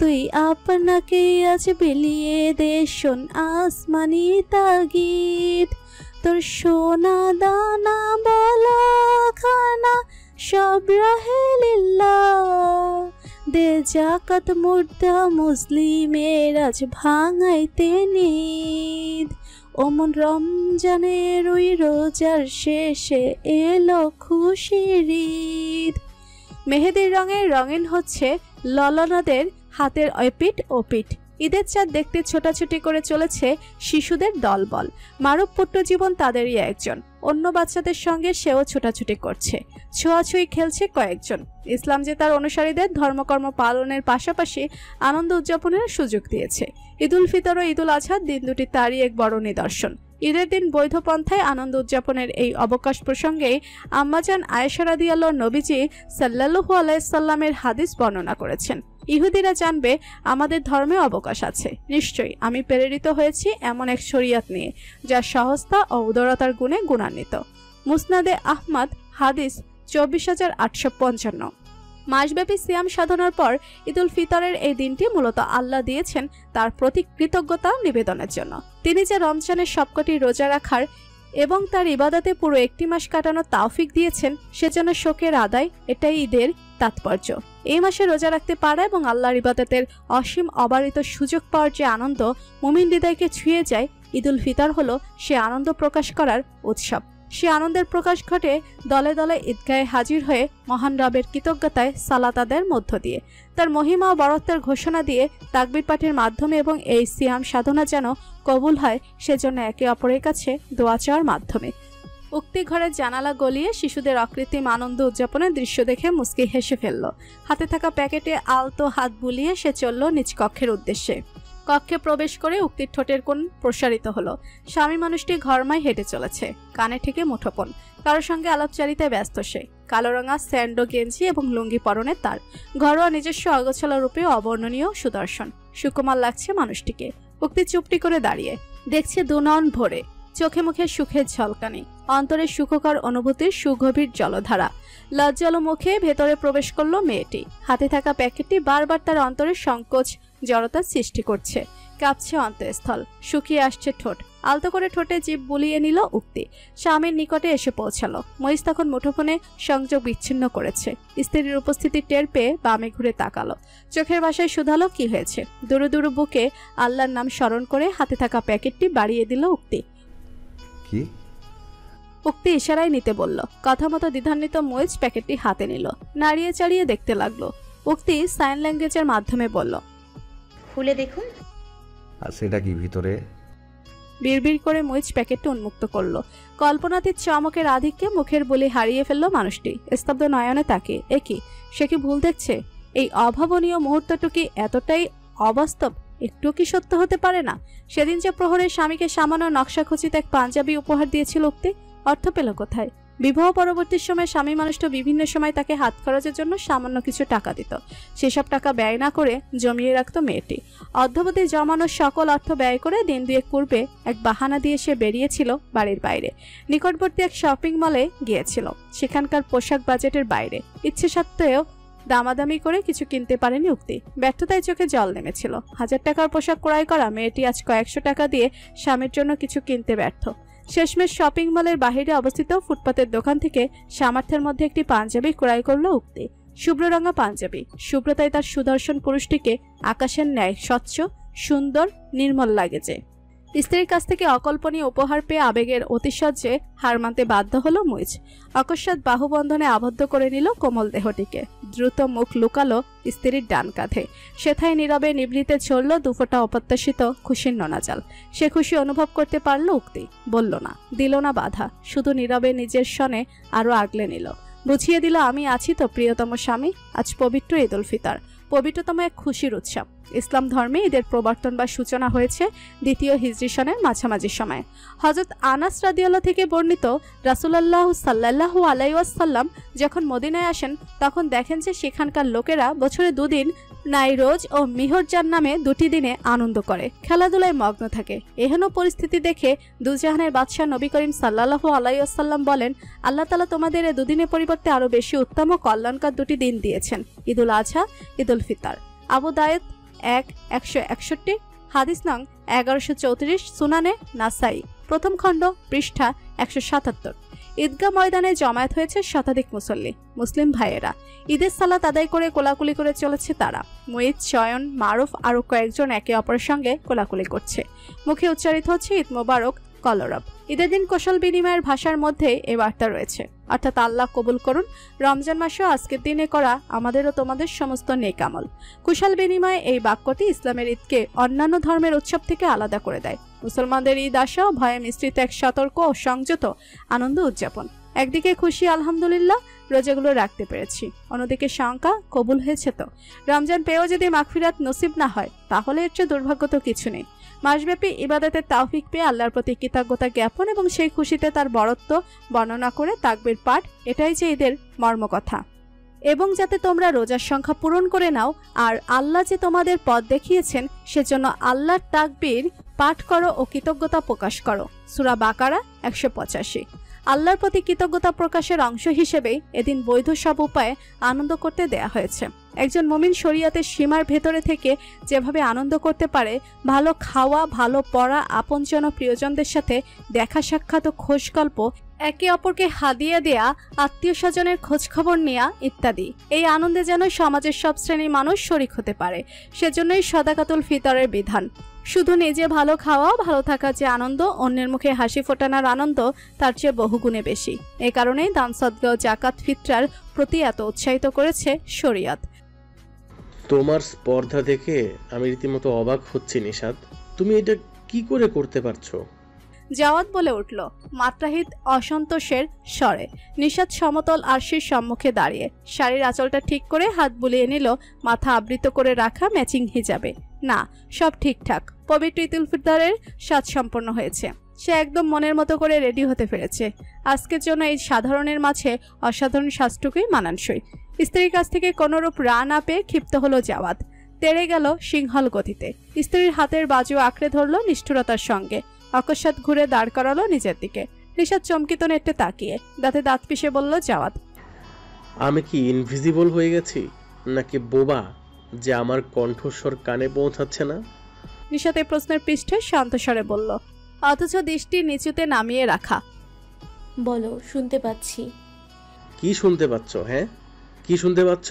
Speaker 4: তুই আপনাকে আজ বিলিয়ে দে শোন আসমানি তাগিদ, তোর সোনা দানা বলা খানা সব রাহে লিল্লাহ, দে জাকাত মুর্দা মুসলিমের আজ ভাঙাইতে নিদ, ওমন রমজানের ওই রোজার শেষে এলো খুশির ঈদ। মেহেদির রঙে রঙিন হচ্ছে ললনাদের হাতের এপিঠ ওপিঠ। ঈদের চাঁদ দেখতে ছোটাছুটি করে চলেছে শিশুদের দলবল। মানব পুত্র জীবন তাদেরই একজন, অন্য বাচ্চাদের সঙ্গে সেও ছোটাছুটি করছে, ছোঁয়াছুঁই খেলছে কয়েকজন। ইসলাম যে তার অনুসারীদের ধর্মকর্ম পালনের পাশাপাশি আনন্দ উদযাপনের সুযোগ দিয়েছে। ঈদুল ফিতর ও ঈদুল আজহা দিন দুটি তারই এক বড় নিদর্শন। ঈদের দিন বৈধ পন্থায় আনন্দ উদযাপনের এই অবকাশ প্রসঙ্গেই আম্মাজান আয়েশা রাদিয়াল্লাহু নবীজি সাল্লাল্লাহু আলাইহি সাল্লামের হাদিস বর্ণনা করেছেন, ইহুদিরা জানবে আমাদের ধর্মে অবকাশ আছে। নিশ্চয়ই আমি প্রেরিত হয়েছি এমন এক শরীয়ত নিয়ে যা সহজতা ও উদারতার গুণে গুণান্বিত। মুসনাদে আহমদ, হাদিস 24,855। মাসব্যাপী সিয়াম সাধনার পর ঈদুল ফিতরের এই দিনটি মূলত আল্লাহ দিয়েছেন তার প্রতি কৃতজ্ঞতা নিবেদনের জন্য। তিনি যে রমজানের সবকটি রোজা রাখার এবং তার ইবাদতে পুরো 1 মাস কাটানোর তাওফিক দিয়েছেন, সেজন্য শোকের আদায়, এটাই ঈদের তাৎপর্য। এই মাসে রোজা রাখতে পারা এবং আল্লাহর ইবাদতের অসীম অবারিত সুযোগ পাওয়ার যে আনন্দ মুমিন হৃদয়কে ছুঁয়ে যায়, ঈদুল ফিতর হলো সে আনন্দ প্রকাশ করার উৎসব। সে আনন্দের প্রকাশ ঘটে দলে দলে ঈদগাহে হাজির হয়ে মহান রবের কৃতজ্ঞতায় সালাত আদায়ের মধ্য দিয়ে, তার মহিমা ও বরত্বের ঘোষণা দিয়ে, তাকবীর পাঠের মাধ্যমে এবং এই সিয়াম সাধনা যেন কবুল হয় সেজন্য একে অপরের কাছে দোয়া চাওয়ার মাধ্যমে। উক্তি ঘরের জানালা গলিয়ে শিশুদের অকৃত্রিম আনন্দ উদযাপনের দৃশ্য দেখে মুস্কি হেসে ফেলল। হাতে থাকা প্যাকেটে আলতো হাত বুলিয়ে সে চলল নিজ কক্ষের উদ্দেশ্যে। কক্ষে প্রবেশ করে উক্তির ঠোঁটের কোণ প্রসারিত হলো। স্বামী মানুষটি ঘরমায় হেঁটে চলেছে, কানে ঠিকে মুঠোফোন। কারোর সঙ্গে আলাপচারিতায় ব্যস্ত সে। কালো রঙা স্যান্ডো গেঞ্জি এবং লুঙ্গি পরনে তার। ঘরোয়া নিজস্ব অগোছালো রূপে অবর্ণনীয় সুদর্শন, সুকুমার লাগছে মানুষটিকে। উক্তি চুপটি করে দাঁড়িয়ে দেখছে দুনয়ন ভরে, চোখে মুখে সুখের ঝলকানি, অন্তরে সুখকর অনুভূতির সুগভীর জলধারা। লজ্জালো মুখে ভেতরে প্রবেশ করলো মেয়েটি। হাতে থাকা প্যাকেটটি বারবার তার অন্তরে সংকোচ জড়তার সৃষ্টি করছে। কাঁপছে অন্তঃস্থল, শুকিয়ে আসছে ঠোঁট। আলতো করে ঠোঁটে জিভ বুলিয়ে নিল উক্তি। স্বামীর নিকটে এসে পৌঁছালো। মহিষ তখন মুঠোফোনে সংযোগ বিচ্ছিন্ন করেছে। স্ত্রীর উপস্থিতি টের পেয়ে বামে ঘুরে তাকালো। চোখের ভাষায় শুধালো কি হয়েছে। দুরু দুরু বুকে আল্লাহর নাম স্মরণ করে হাতে থাকা প্যাকেটটি বাড়িয়ে দিল উক্তি।
Speaker 7: কি?
Speaker 4: উক্তি ইশারায় নিতে বলল। কথা মতো দ্বিধান্বিত মহিষ প্যাকেটটি হাতে নিল, নাড়িয়ে চাড়িয়ে দেখতে লাগলো। উক্তি সাইন ল্যাঙ্গুয়েজের মাধ্যমে বলল,
Speaker 6: খুলে দেখুন।
Speaker 7: আর সেটা কি ভিতরে?
Speaker 4: বিড়বিড় করে মহিষ প্যাকেটটি উন্মুক্ত করলো। কল্পনাতীত চমকের আধিক্যে মুখের বলি হারিয়ে ফেললো মানুষটি। স্তব্ধ নয়নে তাকিয়ে একই সে কি ভুল দেখছে? এই অভাবনীয় মুহূর্তটুকি এতটাই অবাস্তব, একটু কি সত্য হতে পারে না? সেদিন যে প্রহরে স্বামীকে সামান্য নকশাখচিত এক পাঞ্জাবি উপহার দিয়েছিল উক্তি, অর্থ পেল কোথায়? বিবাহ পরবর্তী সময় স্বামী মানুষটা বিভিন্ন সময় তাকে হাত খরচের জন্য সামান্য কিছু টাকা দিত। সেসব টাকা ব্যয় না করে জমিয়ে রাখত মেয়েটি। অদ্যাবধি জমানোর সকল অর্থ ব্যয় করে দিন দুয়েক পূর্বে এক বাহানা দিয়ে সে বেরিয়েছিল বাড়ির বাইরে। নিকটবর্তী এক শপিং মলে গিয়েছিল। সেখানকার পোশাক বাজেটের বাইরে। ইচ্ছে সত্ত্বেও দামাদামি করে কিছু কিনতে পারেনি উক্তি। ব্যর্থতায় চোখে জল নেমেছিল। 1000 টাকার পোশাক ক্রয় করা মেয়েটি আজ কয়েকশো টাকা দিয়ে স্বামীর জন্য কিছু কিনতে ব্যর্থ। শেষমেশ শপিং মলের বাহিরে অবস্থিত ফুটপাতের দোকান থেকে সামর্থ্যের মধ্যে একটি পাঞ্জাবি ক্রয় করলো উক্তি। শুভ্র রঙা পাঞ্জাবি, শুভ্রতায় তার সুদর্শন পুরুষটিকে আকাশের ন্যায় স্বচ্ছ, সুন্দর, নির্মল লাগেছে। স্ত্রীর কাছ থেকে অকল্পনীয় উপহার পেয়ে আবেগের অতিশয্যে হার মানতে বাধ্য হলো মুইজ। অকস্মাৎ বাহুবন্ধনে আবদ্ধ করে নিল কোমল দেহটিকে। দ্রুত মুখ লুকালো স্ত্রীর ডান কাঁধে। সেথায় নীরবে নিভৃতে ঝরল দুফোঁটা অপ্রত্যাশিত খুশির নোনাজাল। সে খুশি অনুভব করতে পারল উক্তি। বলল না, দিল না বাধা, শুধু নীরবে নিজের সনে আরো আগলে নিল। বুঝিয়ে দিল, আমি আছি তো প্রিয়তম স্বামী। আজ পবিত্র ঈদ উল ফিতর, পবিত্রতম এক খুশির উৎসব। ইসলাম ধর্মে ঈদের প্রবর্তন বা সূচনা হয়েছে 2য় হিজরি সনের মাঝামাঝি সময়ে। হযরত আনাস রাদিয়াল্লাহু থেকে বর্ণিত, রাসূলুল্লাহ সাল্লাল্লাহু আলাইহি ওয়াসাল্লাম যখন মদিনায় আসেন তখন দেখেন যে সেখানকার লোকেরা বছরে 2 দিন নাইরোজ ও মিহরজান নামে 2টি দিনে আনন্দ করে, খেলাধুলায় মগ্ন থাকে। এহেন পরিস্থিতি দেখে দুজাহানের বাদশাহ নবী করিম সাল্লাল্লাহু আলাইহি ওয়াসাল্লাম বলেন, আল্লাহ তাআলা তোমাদের এই 2 দিনের পরিবর্তে আরো বেশি উত্তম ও কল্যাণকর 2টি দিন দিয়েছেন, ঈদুল আজহা, ঈদুল ফিতর। আবু দাউদ 161, হাদিস নং 1134, সুনানে নাসাই প্রথম খণ্ড, পৃষ্ঠা 177। ঈদগাহ ময়দানে জমায়েত হয়েছে শতাধিক মুসল্লি, মুসলিম ভাইয়েরা। ঈদের সালাত আদায় করে কোলাকুলি করে চলেছে তারা। মুইজ, শয়ন, মারুফ আরো কয়েকজন একে অপরের সঙ্গে কোলাকুলি করছে। মুখে উচ্চারিত হচ্ছে ঈদ মোবারক, কলরব। ঈদের দিন কৌশল বিনিময়ের ভাষার মধ্যে এ বার্তা রয়েছে, অর্থাৎ আল্লাহ কবুল করুন রমজান মাসেও আজকের দিনে করা আমাদের ও তোমাদের সমস্ত নেক আমল। কুশল বিনিময়ে এই বাক্যটি ইসলামের ঈদকে অন্যান্য ধর্মের উৎসব থেকে আলাদা করে দেয়। মুসলমানদের ঈদ আসা ভয়ে মিশ্রিত এক সতর্ক ও সংযত আনন্দ উদযাপন। একদিকে খুশি আলহামদুলিল্লাহ রোজাগুলো রাখতে পেরেছি, অন্যদিকে শঙ্কা কবুল হয়েছে তো। রমজান পেয়েও যদি মাগফিরাত নসিব না হয় তাহলে এর চেয়ে দুর্ভাগ্য তো কিছু নেই। মাসব্যাপী ইবাদতের তাওফিক পেয়ে আল্লাহর প্রতি কৃতজ্ঞতা জ্ঞাপন এবং সেই খুশিতে তার বরত্ব বর্ণনা করে তাকবীর পাঠ, এটাই যে ঈদের মর্মকথা। এবং যাতে তোমরা রোজার সংখ্যা পূরণ করে নাও আর আল্লাহ যে তোমাদের পথ দেখিয়েছেন সেজন্য আল্লাহর তাকবীর পাঠ করো ও কৃতজ্ঞতা প্রকাশ করো। সূরা বাকারা 185। আল্লাহর প্রতি কৃতজ্ঞতা প্রকাশের অংশ হিসেবেই এদিন বৈধ সব উপায়ে আনন্দ করতে দেয়া হয়েছে। একজন মুমিন শরীয়তের সীমার ভেতরে থেকে যেভাবে আনন্দ করতে পারে, ভালো খাওয়া, ভালো পড়া, আপনজন ও প্রিয়জনদের সাথে দেখা সাক্ষাৎ ও খোঁজ গল্প, একে অপরকে হাদিয়া দেয়া, আত্মীয় স্বজনের খোঁজ খবর নেওয়া ইত্যাদি, এই আনন্দে যেন সমাজের সব শ্রেণীর মানুষ শরিক হতে পারে। সেজন্যই সাদাকাতুল ফিতরের বিধান। শুধু নিজে ভালো খাওয়া, ভালো থাকার যে আনন্দ, অন্যের মুখে হাসি ফোটানোর আনন্দ তার চেয়ে বহুগুণে বেশি। এ কারণেই দান সদকা ও জাকাত ফিতরার প্রতি এত উৎসাহিত করেছে শরীয়ত।
Speaker 3: তোমার স্পর্ধা দেখে আমি রীতিমতো অবাক হচ্ছি নিশাত, তুমি এটা কি করে করতে পারছো?
Speaker 4: জাওয়াত বলে উঠল মাত্রাহিত অসন্তোষের স্বরে। নিশাত সমতল আরশির সম্মুখে দাঁড়িয়ে শাড়ির আঁচলটা ঠিক করে হাত বুলিয়ে নিল মাথা আবৃত করে রাখা ম্যাচিং হিজাবে। না, সব ঠিকঠাক। পবিত্র ঈদ উল ফিতরের সাজ সম্পন্ন হয়েছে। সে একদম মনের মতো করে রেডি হতে পেরেছে। আজকের জন্য এই সাধারণের মাঝে অসাধারণ সাজটুকুই মানানসই। স্ত্রীর কাছ থেকে কোনোরূপ রা না পেয়ে ক্ষিপ্ত হলো জাওয়াত। তেড়ে গেল সিংহল গতিতে। স্ত্রীর হাতের বাজু আঁকড়ে ধরল নিষ্ঠুরতার সঙ্গে। অকস্মাৎ ঘুরে দাঁড় করালো নিজের দিকে। নিশাত চমকিত নেটে তাকিয়ে দাঁতে দাঁত পিষে বলল, জাওয়াত,
Speaker 3: আমি কি ইনভিজিবল হয়ে গেছি নাকি বোবা যে আমার কণ্ঠস্বর কানে পৌঁছাচ্ছে না?
Speaker 4: নিশাত এই প্রশ্নের পৃষ্ঠে শান্ত স্বরে বলল, অথচ দৃষ্টি নিচুতে নামিয়ে রাখা।
Speaker 2: বলো, শুনতে পাচ্ছি।
Speaker 3: কি শুনতে পাচ্ছ? হ্যাঁ, কি শুনতে পাচ্ছ?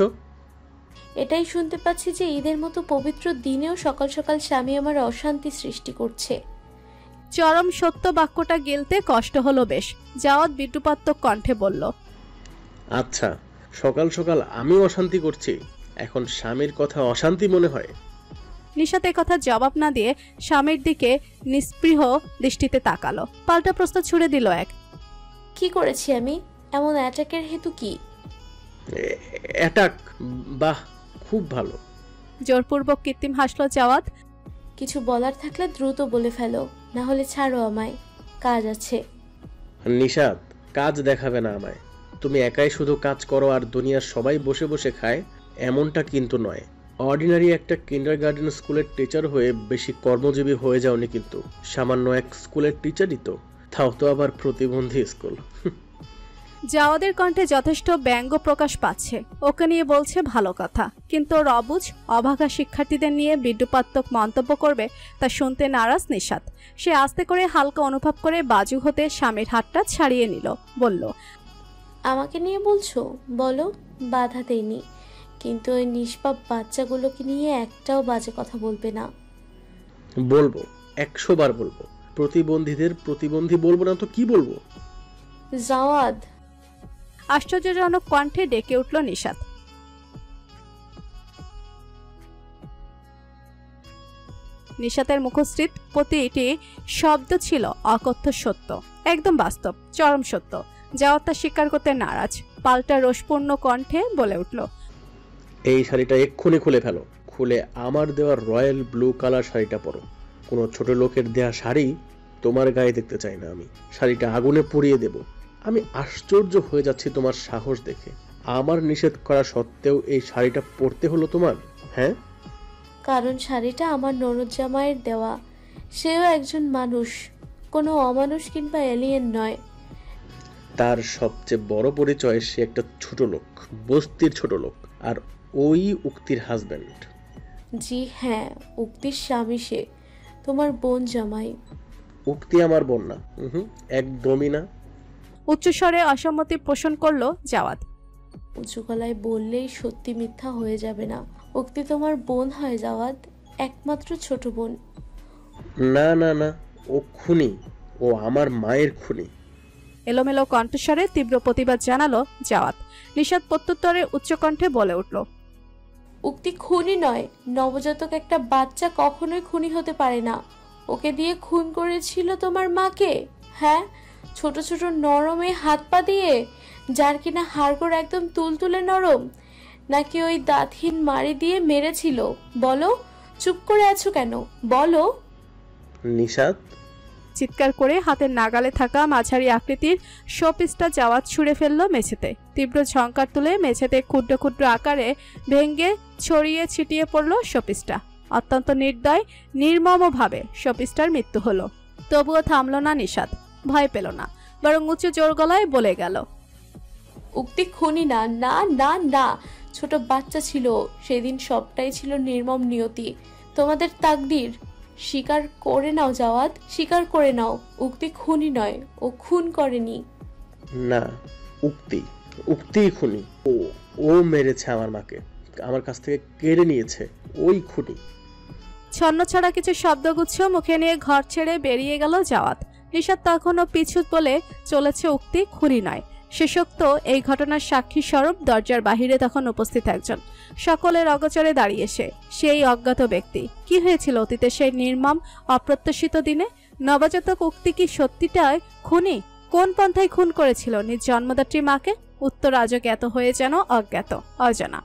Speaker 2: এটাই শুনতে পাচ্ছি যে ঈদের মতো পবিত্র দিনেও সকাল সকাল স্বামী আমার অশান্তি সৃষ্টি করছে।
Speaker 4: চরম সত্য বাক্যটা গিলতে কষ্ট হলো বেশ। জাওয়াত বিদ্রুপাত্মক কণ্ঠে বলল,
Speaker 3: আচ্ছা, সকাল সকাল আমি অশান্তি করছি, এখন স্বামীর কথা অশান্তি মনে হয়?
Speaker 4: নিশাত কথা জবাব না দিয়ে স্বামীর দিকে নিস্পৃহ দৃষ্টিতে তাকালো। পাল্টা প্রশ্ন ছুড়ে দিল এক,
Speaker 2: কি করেছি আমি? এমন অ্যাটাকের হেতু কি?
Speaker 3: অ্যাটাক? বাহ, খুব ভালো।
Speaker 4: জোরপূর্বক কৃত্রিম হাসলো জাওয়াত।
Speaker 2: কিছু বলার থাকলে দ্রুত বলে ফেলো, না হলে ছাড়ো আমায়, কাজ আছে।
Speaker 3: নিশাত, কাজ দেখাবে না আমায়। তুমি একাই শুধু কাজ করো আর দুনিয়ার সবাই বসে বসে খায়, এমনটা কিন্তু নয়। অর্ডিনারি একটা কিন্ডারগার্টেন স্কুলের টিচার হয়ে বেশি কর্মজীবী হয়ে যাওনি কিন্তু। সামান্য এক স্কুলের টিচারই তো, তাও তো আবার প্রতিবন্ধী স্কুল।
Speaker 4: জাওয়াদের কণ্ঠে যথেষ্ট ব্যঙ্গ প্রকাশ পাচ্ছে। ওকে নিয়ে বলছে ভালো কথা, কিন্তু ওর অবুঝ অভাগা শিক্ষার্থীদের নিয়ে বিদ্রুপাত্মক মন্তব্য করবে তা শুনতে নারাজ নিশাত। সে আস্তে করে হালকা অনুভব করে বাজু হতে স্বামীর হাতটা ছাড়িয়ে নিল, বলল,
Speaker 2: আমাকে নিয়ে বলছো? বলো, বাধা দেইনি, কিন্তু ওই নিষ্পাপ বাচ্চাগুলোকে নিয়ে একটাও বাজে কথা বলবে না।
Speaker 3: বলবো, 100 বার বলবো। প্রতিবন্ধীদের প্রতিবন্ধী বলবো না তো কি বলবো?
Speaker 2: জাওয়াদ,
Speaker 4: আশ্চর্যজনক কণ্ঠে ডেকে উঠল নিশাত। নিশাতের মুখশ্রীত প্রতিটি শব্দ ছিল অকথ্য সত্য, একদম বাস্তব, চরম সত্য। জাওয়াদ তা স্বীকার করতে নারাজ, পাল্টা রোষপূর্ণ কণ্ঠে বলে উঠল,
Speaker 3: এই শাড়িটা এক্ষুনি খুলে ফেলো। খুলে আমার দেওয়া রয়্যাল ব্লু কালার শাড়িটা পরো। কোনো ছোট লোকের দেয়া শাড়ি তোমার গায়ে দেখতে চাই না আমি। শাড়িটা আগুনে পুড়িয়ে দেব। আমি আশ্চর্য হয়ে যাচ্ছি তোমার সাহস দেখে। আমার নিষেধ করা সত্ত্বেও এই শাড়িটা পরতে হলো তোমার? হ্যাঁ,
Speaker 2: কারণ শাড়িটা আমার ননদ জামাইয়ের দেওয়া। সেও একজন মানুষ, কোনো অমানুষ কিংবা এলিয়েন নয়।
Speaker 3: তার সবচেয়ে বড় পরিচয় সে একটা ছোট লোক, বস্তির ছোট লোক, আর ওই উক্তির হাজব্যান্ড।
Speaker 2: জি হ্যাঁ, উক্তির স্বামী সে, তোমার বোন জামাই।
Speaker 3: উক্তি আমার বোন না, একদমই না।
Speaker 4: উচ্চস্বরে অসম্মতি পোষণ করল জাওয়াদ।
Speaker 2: উঁচু গলায় বললেই সত্যি মিথ্যা হয়ে যাবে না। উক্তি তোমার বোন হয় জাওয়াদ, একমাত্র ছোট বোন।
Speaker 3: না না না, ও খুনি, ও আমার মায়ের খুনি।
Speaker 4: এলোমেলো কণ্ঠস্বরে তীব্র প্রতিবাদ জানালো জাওয়াদ। নিশাত প্রত্যুত্তরে উচ্চকণ্ঠে বলে উঠল,
Speaker 2: উক্তি খুনি নয়। নবজাতক একটা বাচ্চা কখনোই খুনি হতে পারে না। ওকে দিয়ে খুন করেছিল তোমার মাকে। হ্যাঁ, ছোট ছোট নরমে হাত পা দিয়ে, যার কিনা হাড়গোড় একদম তুলতুলে নরম, নাকি ওই দাঁতহীন মারি দিয়ে মেরেছিল? বলো, চুপ করে আছো কেন? বলো।
Speaker 3: নিশাত
Speaker 4: চিৎকার করে হাতের নাগালে থাকা মাঝারি আকৃতির শোপিসটা জাওয়াদ ছুঁড়ে ফেলল মেঝেতে। তীব্র ঝংকার তুলে মেঝেতে ক্ষুদ্র ক্ষুদ্র আকারে ভেঙ্গে ছড়িয়ে ছিটিয়ে পড়ল শোপিসটা। অত্যন্ত নির্দয় নির্মমভাবে শোপিসটার মৃত্যু হলো। তবুও থামল না নিশাত, ভয় পেল না, বরং উঁচু জোর গলায় বলে গেল,
Speaker 2: উক্তি খুনি না, না না না, ছোট বাচ্চা ছিল সেদিন, সবটাই ছিল নির্মম নিয়তি, তোমাদের তাকদীর। স্বীকার করে নাও জাওয়াদ, স্বীকার করে নাও, উক্তি খুনি নয়, ও খুন করেনি।
Speaker 3: না, উক্তিই খুনি। ও মেরেছে আমার মাকে, আমার কাছ থেকে কেড়ে নিয়েছে, ওই খুনি।
Speaker 4: ছন্ন ছাড়া কিছু শব্দগুচ্ছ মুখে নিয়ে ঘর ছেড়ে বেরিয়ে গেল জাওয়াদ। নিশাত তখনও পিছু বলে চলেছে উক্তি খুনি নয়। শেষোক্ত এই ঘটনার সাক্ষী স্বরূপ দরজার বাহিরে তখন উপস্থিত একজন। সকলের অগোচরে দাঁড়িয়ে সেই অজ্ঞাত ব্যক্তি। কি হয়েছিল অতীতে সেই নির্মম অপ্রত্যাশিত দিনে? নবজাতক উক্তি কি সত্যিটাই খুনি? কোন পন্থায় খুন করেছিল নিজ জন্মদাত্রী মাকে? উত্তর আজও জ্ঞাত হয়ে যেন অজ্ঞাত, অজানা।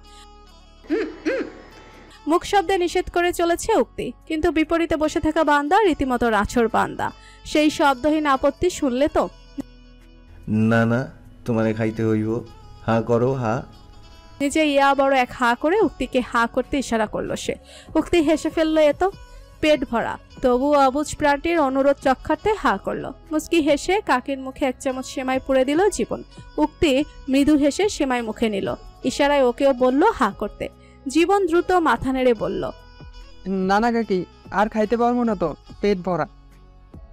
Speaker 4: মুখ শব্দে নিষেধ করে চলেছে উক্তি, কিন্তু বিপরীতে বসে থাকা বান্দা রীতিমতো রাছর বান্দা। সেই শব্দহীন আপত্তি শুনলে তো?
Speaker 7: না না, তোমারে খাইতে হইব, হা করো হা।
Speaker 4: নিজে ইয়া বড় এক হা করে উক্তিকে হা করতে ইশারা করলো সে। উক্তি হেসে ফেললো, এত পেট ভরা, তবু অবুঝ প্রাণীর অনুরোধ রক্ষার্থে হা করলো। মুচকি হেসে কাকির মুখে 1 চামচ সেমাই পুড়ে দিল জীবন। উক্তি মৃদু হেসে সেমাই মুখে নিল, ইশারায় ওকেও বলল হা করতে। জীবন দ্রুত মাথা নেড়ে বলল,
Speaker 10: না না কাকি, আর খাইতে পারবো না তো, পেট ভরা।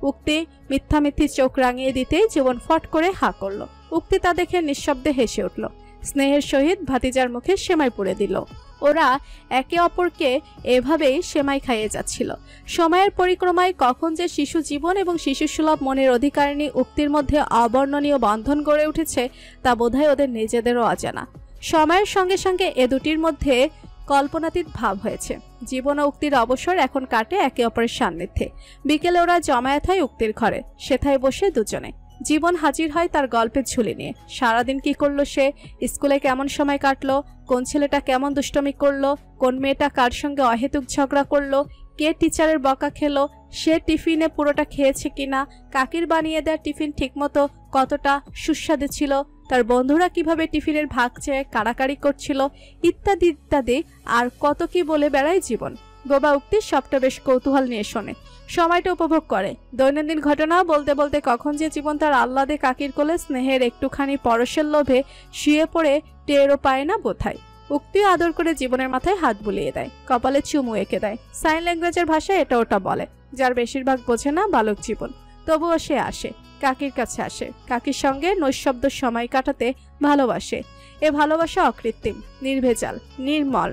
Speaker 4: উক্তি মিথ্যামিথ্যি চোখ রাঙিয়ে দিতেই জীবন ফট করে হা করলো। উক্তি তা দেখে নিঃশব্দে হেসে উঠল, স্নেহের সহিত ভাতিজার মুখে সেমাই পুড়ে দিল। ওরা একে অপরকে এভাবেই সেমাই খাইয়ে যাচ্ছিল। সময়ের পরিক্রমায় কখন যে শিশু জীবন এবং শিশুসুলভ মনের অধিকারিণী উক্তির মধ্যে অবর্ণনীয় বন্ধন গড়ে উঠেছে তা বোধহয় ওদের নিজেদেরও অজানা। সময়ের সঙ্গে সঙ্গে এ দুটির মধ্যে কল্পনাতীত ভাব হয়েছে। জীবন ও উক্তির অবসর এখন কাটে একে অপরের সান্নিধ্যে। বিকেলে ওরা জমায়েত হয় উক্তির ঘরে, সেথায় বসে দুজনে। জীবন হাজির হয় তার গল্পের ঝুলি নিয়ে। সারাদিন কি করলো সে, স্কুলে কেমন সময় কাটলো, কোন ছেলেটা কেমন দুষ্টমি করলো, কোন মেয়েটা কার সঙ্গে অহেতুক ঝগড়া করলো, কে টিচারের বকা খেলো, সে টিফিনে পুরোটা খেয়েছে কিনা, কাকির বানিয়ে দেওয়া টিফিন ঠিকমতো কতটা সুস্বাদু ছিল, তার বন্ধুরা কিভাবে টিফিনের ভাগ চেয়ে কাড়াকাড়ি করছিল, ইত্যাদি ইত্যাদি। আর কত কি বলে বেড়ায় জীবন। বোবা উক্তি সবটা বেশ কৌতূহল নিয়ে শোনে। সময়টা উপভোগ করে। দৈনন্দিন ঘটনা বলতে বলতে কখন যে জীবন তার আহ্লাদে কাকির কোলে স্নেহের একটুখানি পরশের লোভে শুয়ে পড়ে টেরও পায় না বোধহয়। উক্তিও আদর করে জীবনের মাথায় হাত বুলিয়ে দেয়, কপালে চুমু এঁকে দেয়। সাইন ল্যাঙ্গুয়েজের ভাষায় এটা ওটা বলে, যার বেশিরভাগ বোঝে না বালক জীবন। তবুও সে আসে, কাকির কাছে আসে, কাকির সঙ্গে নৈশব্দ সময় কাটাতে ভালোবাসে। এ ভালোবাসা অকৃত্রিম, নির্ভেজাল, নির্মল,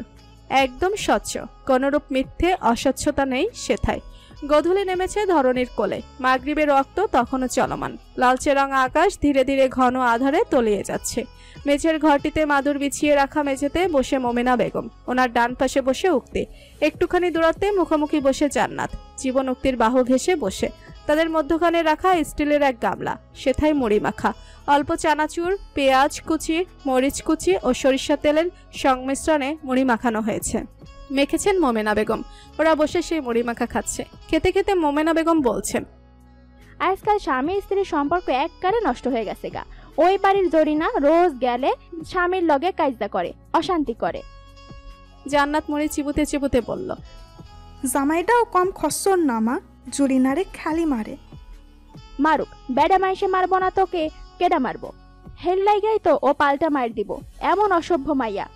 Speaker 4: একদম স্বচ্ছ, কোনরূপ মিথ্যে অস্বচ্ছতা নেই সেথায়। গধূলি নেমেছে ধরণীর কোলে, মাগরিবের রক্ত তখনও চলমান। লালচে রঙা আকাশ ধীরে ধীরে ঘন আধারে তলিয়ে যাচ্ছে। মেঝের ঘরটিতে মাদুর বিছিয়ে রাখা মেঝেতে বসে মোমেনা বেগম, ওনার ডান পাশে বসে উক্তি, একটুখানি দূরত্বে মুখোমুখি বসে জান্নাত। জীবন উক্তির বাহু ঘেঁষে বসে, তাদের মধ্যখানে রাখা স্টিলের এক গামলা, সেথায় মুড়ি মাখা। অল্প চানাচুর, পেঁয়াজ কুচি, মরিচ কুচি ও সরিষা তেলের সংমিশ্রণে মুড়ি মাখানো হয়েছে। মেখেছেন মোমেনা বেগম। ওরা বসে সেই মুড়ি মাখা খাচ্ছে। খেতে খেতে মোমেনা বেগম বলছেন,
Speaker 5: আজকাল স্বামী স্ত্রীর সম্পর্ক একবারে নষ্ট হয়ে গেছে গা। ওই বাড়ির জরিনা রোজ গেলে স্বামীর লগে কাজদা করে, অশান্তি করে।
Speaker 4: জান্নাত মুড়ি চিবুতে চিবুতে বলল,
Speaker 11: জামাইটাও কম খসর না মা, জরিনারে খালি মারে।
Speaker 5: মারুক, বেডা মাইসে মারবো না তোকে কেডা মারবো? হেল্লাই গাই তো ও পাল্টা মার দিব, এমন অসভ্য মাইয়া।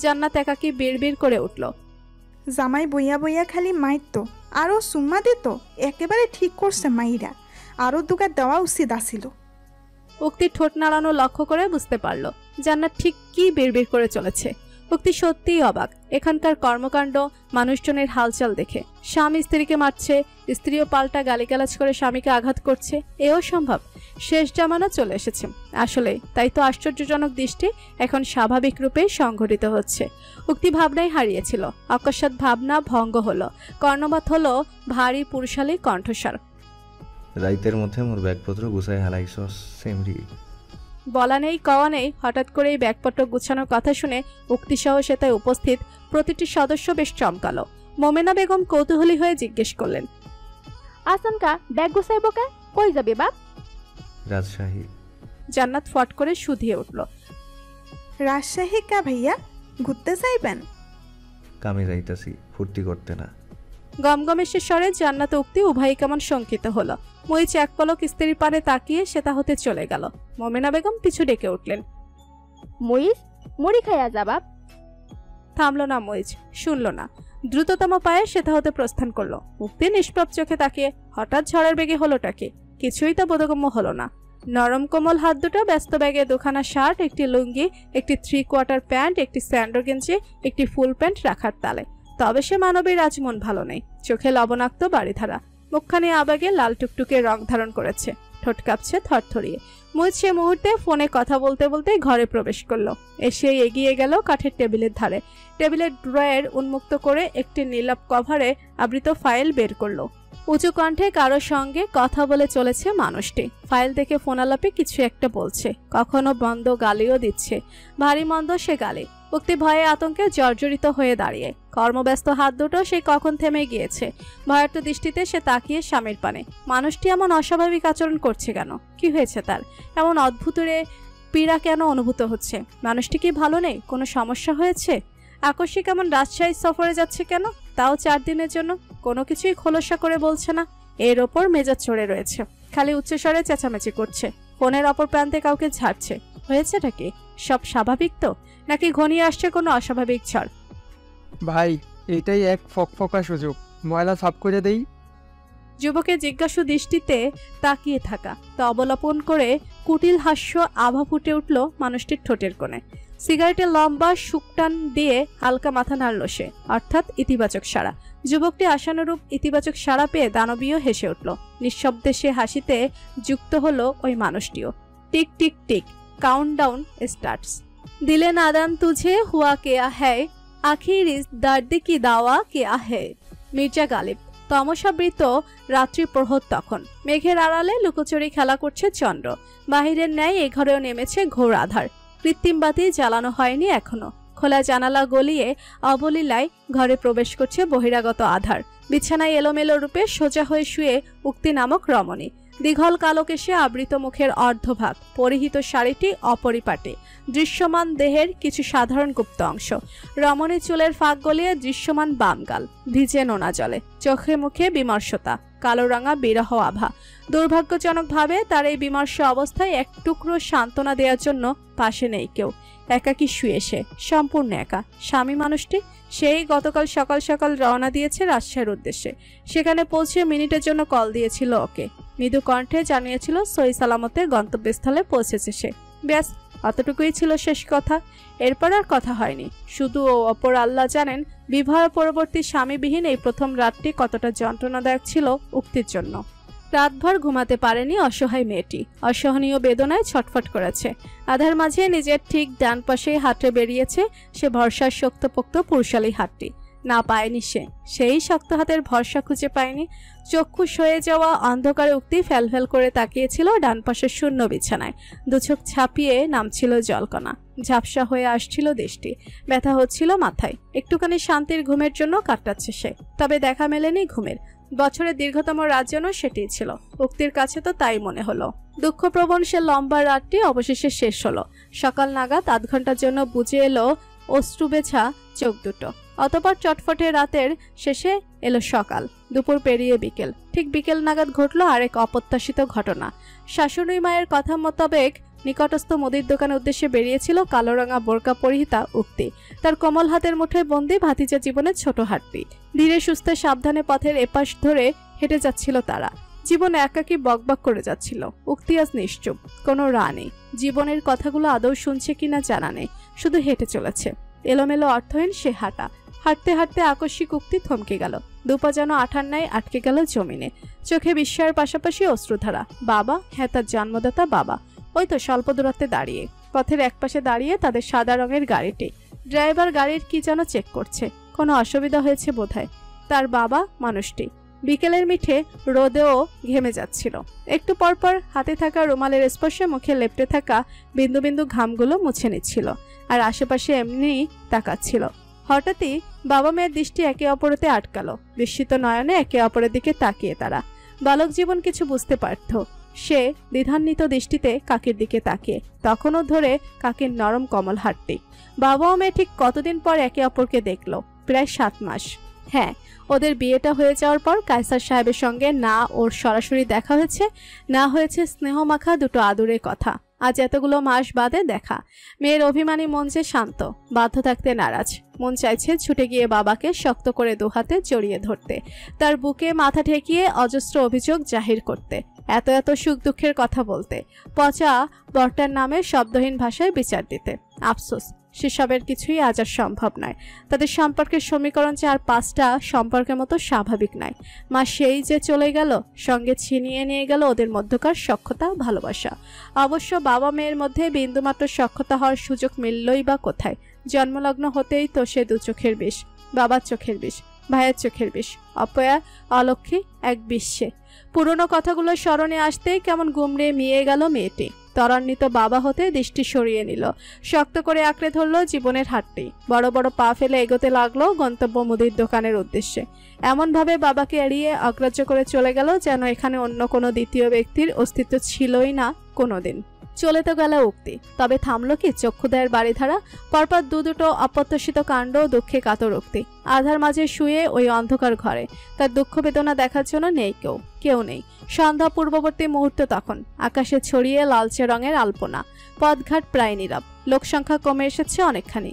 Speaker 4: জান্নাত একাকি বিড়বিড় করে উঠল,
Speaker 11: জামাই বইয়া বইয়া খালি মাইত, আরও সুম্মা দিত, একেবারে ঠিক করছে মাইরা, আরও দুগা দেওয়া উচিত আসিল।
Speaker 4: উক্তি ঠোঁট নাড়ানো লক্ষ্য করে বুঝতে পারল জান্নাত ঠিক কি বিড়বিড় করে চলেছে। উক্তি সত্যিই অবাক এখানকার কর্মকাণ্ড, মানুষজনের হালচাল দেখে। স্বামী স্ত্রীকে মারছে, স্ত্রীও পাল্টা গালিগালাজ করে স্বামীকে আঘাত করছে, এও সম্ভব? শেষ জামানা চলে এসেছে আসলে, তাই তো আশ্চর্যজনক দৃষ্টি এখন স্বাভাবিক রূপে সংঘটিত হচ্ছে। উক্তি ভাবনাই হারিয়েছিল, অকস্মাৎ ভাবনা ভঙ্গ হলো, কর্ণপাত হলো ভারী পুরুষালী কণ্ঠস্বর।
Speaker 7: রাইতের মধ্যে মোর ব্যাগপত্র গুছাই হালাইছস সেমরি।
Speaker 4: বলা নেই কওয়া নেই, হঠাৎ করে এই ব্যাগপত্র গুছানোর কথা শুনে উক্তিসহ সেটায় উপস্থিত প্রতিটি সদস্য বেশ চমকালো। মোমেনা বেগম কৌতূহলী হয়ে জিজ্ঞেস করলেন,
Speaker 5: আসানকা ব্যাগ গুছাইবো কে? কই যাবে বাপ?
Speaker 7: রাজশাহী।
Speaker 4: জান্নাত ফট করে শুধিয়ে উঠল,
Speaker 11: রাজশাহী কা ভাইয়া, ঘুরতে যাইবেন?
Speaker 7: কামে যাইতাছি, ফুর্তি করতে না।
Speaker 4: গমগমেশের স্বরে জান্নাত উক্তি উভয়ই কেমন শঙ্কিত হলো। মহিচ এক পলক স্ত্রীর পানে তাকিয়ে সেটা হতে চলে গেল। মোমেনা বেগম পিছু ডেকে উঠলেন,
Speaker 5: মহিষ মুড়ি খাইয়া যা বাপ।
Speaker 4: থামলো না মহিচ, শুনল না। দ্রুততম পায়ে সেটা হতে প্রস্থান করলো। উক্তি নিষ্প্রভ চোখে তাকিয়ে, হঠাৎ ঝড়ের বেগে হলোটা কি? কিছুই তা বোধগম্য হলো না। নরম কোমল হাত দুটো ব্যস্ত ব্যাগে দুখানা শার্ট, একটি লুঙ্গি, একটি 3/4 প্যান্ট, একটি স্যান্ডো গেঞ্জি, একটি ফুল প্যান্ট রাখার তালে। তবে সে মানবীর আজ মন ভালো নেই, চোখে লবণাক্ত বাড়িধারা, মুখখানি আবেগে লাল টুকটুকে রং ধারণ করেছে, ঠোঁট কাঁপছে থরথরিয়ে। মুজ সে মুহূর্তে ফোনে কথা বলতে বলতে ঘরে প্রবেশ করলো। এসে এগিয়ে গেল কাঠের টেবিলের ধারে। টেবিলের ড্রয়ার উন্মুক্ত করে একটি নীলাভ কভারে আবৃত ফাইল বের করলো। উঁচু কণ্ঠে কারোর সঙ্গে কথা বলে চলেছে মানুষটি। ফাইল দেখে ফোনালাপে কিছু একটা বলছে, কখনো বন্ধ গালিও দিচ্ছে। ভারী মন্দ সে গালি। উক্তি ভয়ে আতঙ্কে জর্জরিত হয়ে দাঁড়িয়ে, কর্মব্যস্ত হাত দুটো সে কখন থেমে গিয়েছে। ভয়ার্ত দৃষ্টিতে সে তাকিয়ে স্বামীর পানে। মানুষটি এমন অস্বাভাবিক আচরণ করছে কেন? কি হয়েছে তার? এমন অদ্ভুতরে পীড়া কেন অনুভূত হচ্ছে? মানুষটি কি ভালো নেই? কোনো সমস্যা হয়েছে? আকস্মিক এমন রাজশাহী সফরে যাচ্ছে কেন? তাও 4 দিনের জন্য। কোনো কিছুই খোলসা করে বলছে না। এর ওপর মেজাজ চড়ে রয়েছে, খালি উচ্চস্বরে চেঁচামেচি করছে, ফোনের অপর প্রান্তে কাউকে ঝাড়ছে। হয়েছেটা কি? সব স্বাভাবিক তো, নাকি ঘনিয়ে আসছে কোনো অস্বাভাবিক ঝড়?
Speaker 12: ভাই, এটাই এক ফকফকা সুযোগ, ময়লা সাফ করে দেই।
Speaker 4: যুবকের জিজ্ঞাসু দৃষ্টিতে তাকিয়ে থাকা তা অবলম্বন করে কুটিল হাস্য আভা ফুটে উঠল মানুষটির ঠোঁটের কোণে। সিগারেটের লম্বা শুকটান দিয়ে হালকা মাথা নাড়ল সে, অর্থাৎ ইতিবাচক সাড়া। যুবকটি আশানুরূপ ইতিবাচক সাড়া পেয়ে দানবীয় হেসে উঠল। নিঃশব্দে সে হাসিতে যুক্ত হলো ওই মানুষটিও। Tick tick tick, countdown starts. দিলে নাদান তুঝে হুয়া কেয়া হ্যায়, আখির ইস দর্দ কি দাওয়া কেয়া হ্যায়। মির্জা গালিব। তমসাবৃত রাত্রি প্রহর তখন। মেঘের আড়ালে লুকোচুরি খেলা করছে চন্দ্র। বাহিরের ন্যায় এ ঘরেও নেমেছে ঘোর আধার। কৃত্রিম বাতি জ্বালানো হয়নি এখনো। খোলা জানালা গলিয়ে অবলীলায় ঘরে প্রবেশ করছে বহিরাগত আধার। বিছানায় এলোমেলো রূপে সোজা হয়ে শুয়ে উক্তি নামক রমণী। দীঘল কালো কেশে আবৃত মুখের অর্ধভাগ, পরিহিত শাড়িটি অপরিপাটি, দৃশ্যমান দেহের কিছু সাধারণ গুপ্ত অংশ, রমণী চুলের ফাঁক গলিয়ে দৃশ্যমান বামগাল, ভিজে নোনা জলে, চোখে মুখে বিমর্ষতা, কালো রাঙা বিরহ আভা। দুর্ভাগ্যজনকভাবে তার এই বিমর্ষ অবস্থায় এক টুকরো সান্ত্বনা দেওয়ার জন্য পাশে নেই কেউ। একাকী শুয়ে সে, সম্পূর্ণ একা। স্বামী মানুষটি সেই গতকাল সকাল সকাল রওনা দিয়েছে রাজশাহীর উদ্দেশ্যে। সেখানে পৌঁছে মিনিটের জন্য কল দিয়েছিল ওকে, মৃদু কণ্ঠে জানিয়েছিল সহি সালামতে গন্তব্যস্থলে পৌঁছেছে সে। ব্যাস, অতটুকুই ছিল শেষ কথা। এরপর আর কথা হয়নি। শুধু ও অপর আল্লাহ জানেন বিবাহ পরবর্তী স্বামীবিহীন এই প্রথম রাতটি কতটা যন্ত্রণাদায়ক ছিল উক্তির জন্য। রাতভর ঘুমাতে পারেনি অসহায় মেয়েটি, অসহনীয় বেদনায় ছটফট করেছে। আধার মাঝে নিজের ঠিক ডান পাশে হাতে বেরিয়েছে সে ভরসার শক্তপোক্ত পুরুষালী হাতটি। না পায়নি সে, সেই শক্ত হাতের ভরসা খুঁজে পায়নি। চক্ষুষ হয়ে যাওয়া অন্ধকারে উক্তি ফ্যালফ্যাল করে তাকিয়েছিল ডান পাশের শূন্য বিছানায়। দুচোখ ছাপিয়ে নামছিল জলকণা, ঝাপসা হয়ে আসছিল দৃষ্টি, ব্যথা হচ্ছিল মাথায়। একটুখানি শান্তির ঘুমের জন্য কাটাচ্ছে সে, তবে দেখা মেলেনি ঘুমের। বছরের দীর্ঘতম রাত যেন সেটিই ছিল, উক্তির কাছে তো তাই মনে হলো। দুঃখপ্রবণ সে লম্বা রাতটি অবশেষে শেষ হলো। সকাল নাগাদ 8 ঘন্টার জন্য বুঝে এলো অশ্রুবেছা চোখ দুটো। অতপর চটফটে রাতের শেষে এলো সকাল, দুপুর পেরিয়ে বিকেল। ঠিক বিকেল নাগাদ ঘটল আরেক অপ্রত্যাশিত ঘটনা। শাশুড়ি মায়ের কথা মোতাবেক নিকটস্থ মুদির দোকানের উদ্দেশ্যে বেরিয়েছিল কালো রাঙা বোরকা পরিহিতা উক্তি। তার কোমল হাতের মুঠোয় বন্দি ভাতিজা জীবনের ছোট হাতটি। ধীরে সুস্থে সাবধানে পথের এপাশ ধরে হেঁটে যাচ্ছিল তারা। জীবন একাকী বকবক করে যাচ্ছিল। উক্তি আজ নিশ্চুপ, কোনো রা নেই। জীবনের কথাগুলো আদৌ শুনছে কিনা জানা নেই, শুধু হেঁটে চলেছে। এলোমেলো অর্থহীন সে হাঁটা। হাঁটতে হাঁটতে আকস্মিক উক্তি থমকে গেল। দুপা যেন আঠার ন্যায় আটকে গেল জমিনে। চোখে বিস্ময়ের পাশাপাশি অশ্রুধারা। বাবা, হ্যাঁ তার জন্মদাতা বাবা, ওই তো স্বল্প দূরত্বে দাঁড়িয়ে। পথের একপাশে দাঁড়িয়ে তাদের সাদা রঙের গাড়িটি। ড্রাইভার গাড়ির কি যেন চেক করছে, কোনো অসুবিধা হয়েছে বোধহয়। তার বাবা মানুষটি বিকেলের মিঠে রোদেও ঘেমে যাচ্ছিল। একটু পরপর হাতে থাকা রুমালের স্পর্শে মুখে লেপটে থাকা বিন্দু বিন্দু ঘামগুলো মুছে নিচ্ছিল, আর আশেপাশে এমনি তাকাচ্ছিল। হঠাৎই বাবা মেয়ের দৃষ্টি একে অপরতে আটকালো। বিস্মিত নয়নে একে অপরের দিকে তাকিয়ে তারা। বালক জীবন কিছু বুঝতে পারত। সে দ্বিধান্বিত দৃষ্টিতে কাকির দিকে তাকিয়ে, তখনও ধরে কাকির নরম কমল হাতটি। বাবা ও মেয়ে ঠিক কতদিন পর একে অপরকে দেখলো? প্রায় 7 মাস। হ্যাঁ, ওদের বিয়েটা হয়ে যাওয়ার পর কায়সার সাহেবের সঙ্গে না ওর সরাসরি দেখা হয়েছে, না হয়েছে স্নেহমাখা দুটো আদুরের কথা। আজ এতগুলো মাস বাদে দেখা। মেয়ের অভিমানী মন যে শান্ত, বাধ্য থাকতে নারাজ। মন চাইছে ছুটে গিয়ে বাবাকে শক্ত করে দুহাতে জড়িয়ে ধরতে, তার বুকে মাথা ঠেকিয়ে অজস্র অভিযোগ জাহির করতে, এত এত সুখ দুঃখের কথা বলতে, পচা বরটার নামে শব্দহীন ভাষায় বিচার দিতে। আফসোস, সেসবের কিছুই আজ আর সম্ভব নয়। তাদের সম্পর্কের সমীকরণ যে আর 5টা সম্পর্কের মতো স্বাভাবিক নয়। মা সেই যে চলে গেল, সঙ্গে ছিনিয়ে নিয়ে গেল ওদের মধ্যকার সখ্যতা, ভালোবাসা। অবশ্য বাবা মেয়ের মধ্যে বিন্দুমাত্র সখ্যতা হওয়ার সুযোগ মিললই বা কোথায়? জন্মলগ্ন হতেই তো সে 2 চোখের বিষ, বাবার চোখের বিষ, ভাইয়ের চোখের বিষ, অপয়া অলক্ষী এক বিশ্বে। পুরনো কথাগুলো স্মরণে আসতেই কেমন গুমড়ে মিয়ে গেল মেয়েটি। ত্বরান্বিত বাবা হতে দৃষ্টি সরিয়ে নিল, শক্ত করে আঁকড়ে ধরলো জীবনের হাতটি। বড় বড় পা ফেলে এগোতে লাগলো গন্তব্য মুদির দোকানের উদ্দেশ্যে। এমনভাবে বাবাকে এড়িয়ে অগ্রাহ্য করে চলে গেল যেন এখানে অন্য কোনো দ্বিতীয় ব্যক্তির অস্তিত্ব ছিলই না কোনোদিন। চলে তো গেল উক্তি, তবে থামলো কি চক্ষুদয়ের বাড়িধারা? পরপর দুটো অপ্রত্যাশিত কাণ্ড, দুঃখে কাতর উক্তি। আধার মাঝে শুয়ে ওই অন্ধকার ঘরে তার দুঃখ বেদনা দেখার জন্য নেই কেউ নেই। সন্ধ্যা পূর্ববর্তী মুহূর্ত তখন। আকাশে ছড়িয়ে লালচে রঙের আলপনা। পথঘাট প্রায় নীরব, লোকসংখ্যা কমে এসেছে অনেকখানি।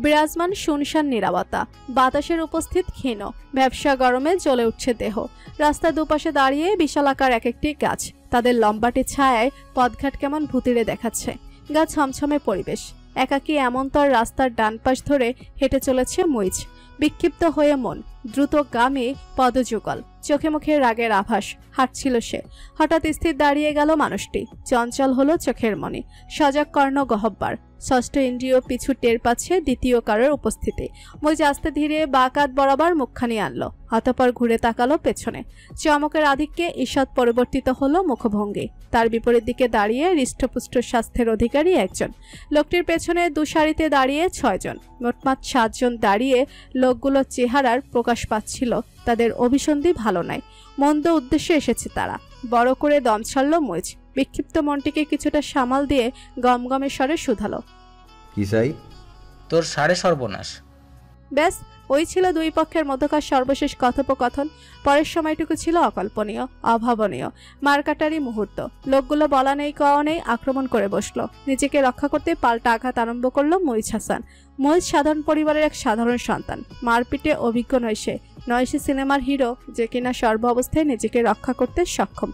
Speaker 4: বিরাজমান শুনশান নীরবতা, বাতাসের উপস্থিত ক্ষীণ, ব্যবসা গরমে জ্বলে উঠছে দেহ। রাস্তার দুপাশে দাঁড়িয়ে বিশালাকার এক একটি গাছ, তাদের লম্বাটে ছায়ায় পথঘাট কেমন ভুতুড়ে দেখাচ্ছে। গা ছমছমে পরিবেশ। একাকী এমনতর রাস্তার ডান পাশ ধরে হেঁটে চলেছে মুইজ। বিক্ষিপ্ত হয়ে মন, দ্রুত গামে পদযুগল, চোখে মুখে রাগের আভাস। হাঁটছিল সে, হঠাৎ স্থির দাঁড়িয়ে গেল মানুষটি। চঞ্চল হলো চোখের মনে, সজাগ কর্ণ গহব্বার। ষষ্ঠ ইন্দ্রিয় পিছু টের পাচ্ছে দ্বিতীয় কারোর উপস্থিতি। মুইজ আস্তে ধীরে বাঁকাত বরাবর মুখখানি আনলো, অতঃপর ঘুরে তাকালো পেছনে। চমকের আধিক্যে ঈষৎ পরিবর্তিত হলো মুখভঙ্গি। তার বিপরীত দিকে দাঁড়িয়ে হৃষ্টপুষ্ট স্বাস্থ্যের অধিকারী একজন। লোকটির পেছনে 2 সারিতে দাঁড়িয়ে 6 জন, মোটমাট 7 জন দাঁড়িয়ে লোকগুলোর চেহারার প্রকাশ পাচ্ছিল তাদের অভিসন্ধি ভালো নাই, মন্দ উদ্দেশ্যে এসেছে তারা। বড় করে দম ছাড়ল মুইজ। বিক্ষিপ্ত মনটিকে কিছুটা সামাল দিয়ে গমগমে স্বরে শুধালো,
Speaker 7: কি চাই?
Speaker 13: তোর সাড়ে সর্বনাশ।
Speaker 4: ব্যাস, ওই ছিল দুই পক্ষের মধ্যকার সর্বশেষ কথোপকথন। পরের সময়টুকু ছিল অকল্পনীয়, অভাবনীয়, মারকাটারি মুহূর্ত। লোকগুলো বলা নেই কওয়া নেই আক্রমণ করে বসলো। নিজেকে রক্ষা করতে পাল্টা আঘাত আরম্ভ করলো মুইজ হাসান। মুইজ সাধারণ পরিবারের এক সাধারণ সন্তান। মারপিটে অভিজ্ঞ নয় সে সিনেমার হিরো যে কিনা সর্ব অবস্থায় নিজেকে রক্ষা করতে সক্ষম।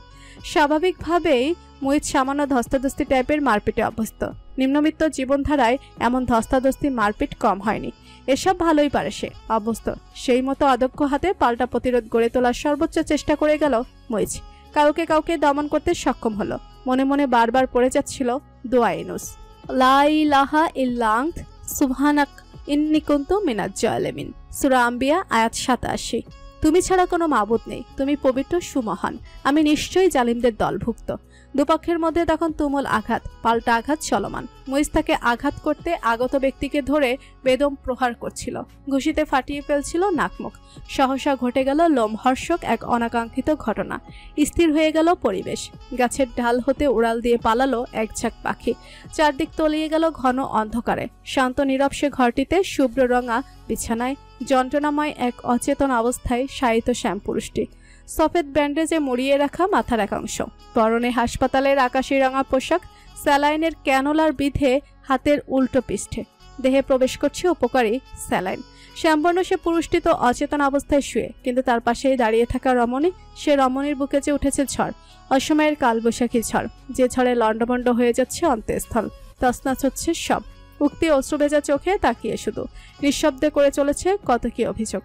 Speaker 4: স্বাভাবিকভাবেই মুইজ সামান্য ধস্তাধস্তি টাইপের মারপিটে অভ্যস্ত। নিম্নবিত্ত জীবনধারায় এমন ধস্তাধস্তি মারপিট কম হয়নি। এসব ভালোই পারে সে, অভ্যস্ত। সেই মতো অদক্ষ হাতে পাল্টা প্রতিরোধ গড়ে তোলার সর্বোচ্চ চেষ্টা করে গেল মুইজ। কাউকে দমন করতে সক্ষম হলো। মনে মনে বারবার পড়ে যাচ্ছিল দোয়া ইউনুস, লা ইলাহা ইল্লাল্লাহ সুবহানাক ইন্নী কুনতু মিনাজ জালিমিন। সূরা আম্বিয়া আয়াত 87। তুমি ছাড়া কোনো মাবুদ নেই, তুমি পবিত্র সুমহান, আমি নিশ্চয়ই জালিমদের দলভুক্ত। দুপক্ষের মধ্যে তখন তুমুল আঘাত, পাল্টা আঘাত চলমান। মুইজ তাকে আঘাত করতে আগত ব্যক্তিকে ধরে বেদম প্রহার করছিল, ঘুষিতে ফাটিয়ে ফেলছিল নাকমুখ। সহসা ঘটে গেল লোমহর্ষক এক অনাকাঙ্ক্ষিত ঘটনা। স্থির হয়ে গেল পরিবেশ। গাছের ডাল হতে উড়াল দিয়ে পালালো এক ঝাঁক পাখি। চারদিক তলিয়ে গেল ঘন অন্ধকারে। শান্ত নীরব সে ঘরটিতে শুভ্র রঙা বিছানায় যন্ত্রণাময় এক অচেতন অবস্থায় শায়িত শ্যামপুরুষটি। সফেদ ব্যান্ডেজে মুড়িয়ে রাখা মাথার একাংশ, পরনে হাসপাতালের আকাশি রঙা পোশাক, স্যালাইনের ক্যানোলার বিধে হাতের উল্টো পৃষ্ঠে। দেহে প্রবেশ করছে উপকারী স্যালাইন। শ্যামবর্ণ সে পুরুষটি তো অচেতন অবস্থায় শুয়ে, কিন্তু তার পাশেই দাঁড়িয়ে থাকা রমণী। সে রমণীর বুকে যে উঠেছে ঝড়, অসময়ের কালবৈশাখী ঝড়, যে ঝড়ে লণ্ডভণ্ড হয়ে যাচ্ছে অন্তঃস্থল, তছনছ হচ্ছে সব। উক্তি অশ্রুভেজা চোখে তাকিয়ে শুধু নিঃশব্দে করে চলেছে কত কি অভিযোগ।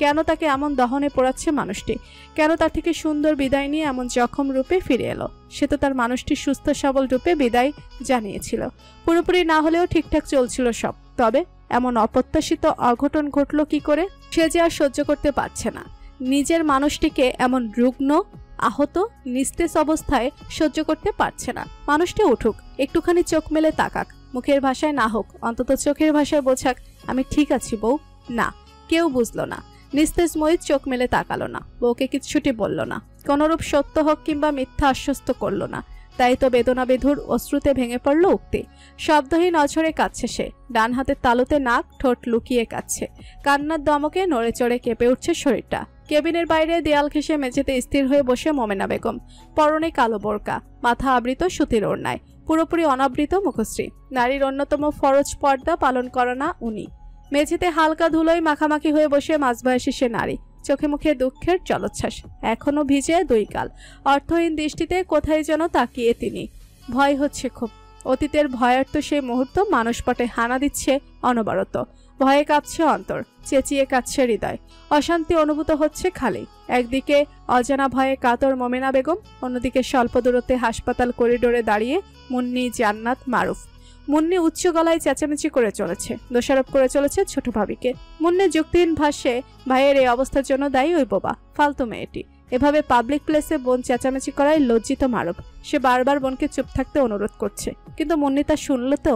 Speaker 4: কেন তাকে এমন দহনে পোড়াচ্ছে মানুষটি? কেন তার থেকে সুন্দর বিদায় নিয়ে এমন জখম রূপে ফিরে এলো? সে তো তার মানুষটি সুস্থ সবল রূপে বিদায় জানিয়েছিল। পুরোপুরি না হলেও ঠিকঠাক চলছিল সব। তবে এমন অপ্রত্যাশিত অঘটন ঘটল কি করে? সে যে আর সহ্য করতে পারছে না নিজের মানুষটিকে এমন রুগ্ন, আহত, নিস্তেজ অবস্থায় সহ্য করতে পারছে না। মানুষটি উঠুক, একটুখানি চোখ মেলে তাকাক, মুখের ভাষায় না হোক অন্তত চোখের ভাষায় বোঝাক আমি ঠিক আছি বউ। না, কেউ বুঝলো না। নিস্তেজ মুইজ চোখ মেলে তাকালো না, বউকে কিচ্ছুটি বলল না, কোনরূপ সত্য হোক কিংবা মিথ্যা আশ্বস্ত করলো না। তাই তো বেদনা বেধুর অশ্রুতে ভেঙে পড়ল উক্তি। শব্দহীন অঝরে কাঁদছে সে, ডান হাতের তালুতে নাক, ঠোঁট লুকিয়ে কাঁদছে। কান্নার দমকে নড়ে চড়ে কেঁপে উঠছে শরীরটা। কেবিনের বাইরে দেয়াল ঘেঁষে মেঝেতে স্থির হয়ে বসে মোমেনা বেগম। পরনে কালো বোরকা, মাথা আবৃত সুতির ওড়নায়, পুরোপুরি অনাবৃত মুখশ্রী। নারীর অন্যতম ফরজ পর্দা পালন করা না উনি। মেঝেতে হালকা ধুলোয় মাখামাখি হয়ে বসে মাঝবয়সী সে নারী, চোখে মুখে দুঃখের জলোচ্ছ্বাস, এখনো ভিজে দুই গাল। অর্থহীন দৃষ্টিতে কোথায় যেন তাকিয়ে তিনি। ভয় হচ্ছে খুব। অতীতের ভয়ার্ত সেই মুহূর্ত মানসপটে হানা দিচ্ছে অনবরত। ভয়ে কাঁপছে অন্তর, চেঁচিয়ে কাঁদছে হৃদয়। অশান্তি অনুভূত হচ্ছে খালি। একদিকে অজানা ভয়ে কাতর মোমেনা বেগম, অন্যদিকে স্বল্প দূরত্বে হাসপাতাল করিডোরে দাঁড়িয়ে মুন্নি, জান্নাত, মারুফ। মুন্নি উচ্চ গলায় চেঁচামেচি করে চলেছে, দোষারোপ করে চলেছে ছোট ভাবিকে। মুন্নি যুক্তিহীন ভাষ্যে ভাইয়ের এই অবস্থার জন্য দায়ী ওই বোবা ফালতু মেয়েটি। এভাবে পাবলিক প্লেসে বোন চেঁচামেচি করায় লজ্জিত মারুফ। সে বারবার বোনকে চুপ থাকতে অনুরোধ করছে, কিন্তু মুন্নি তা শুনল তো?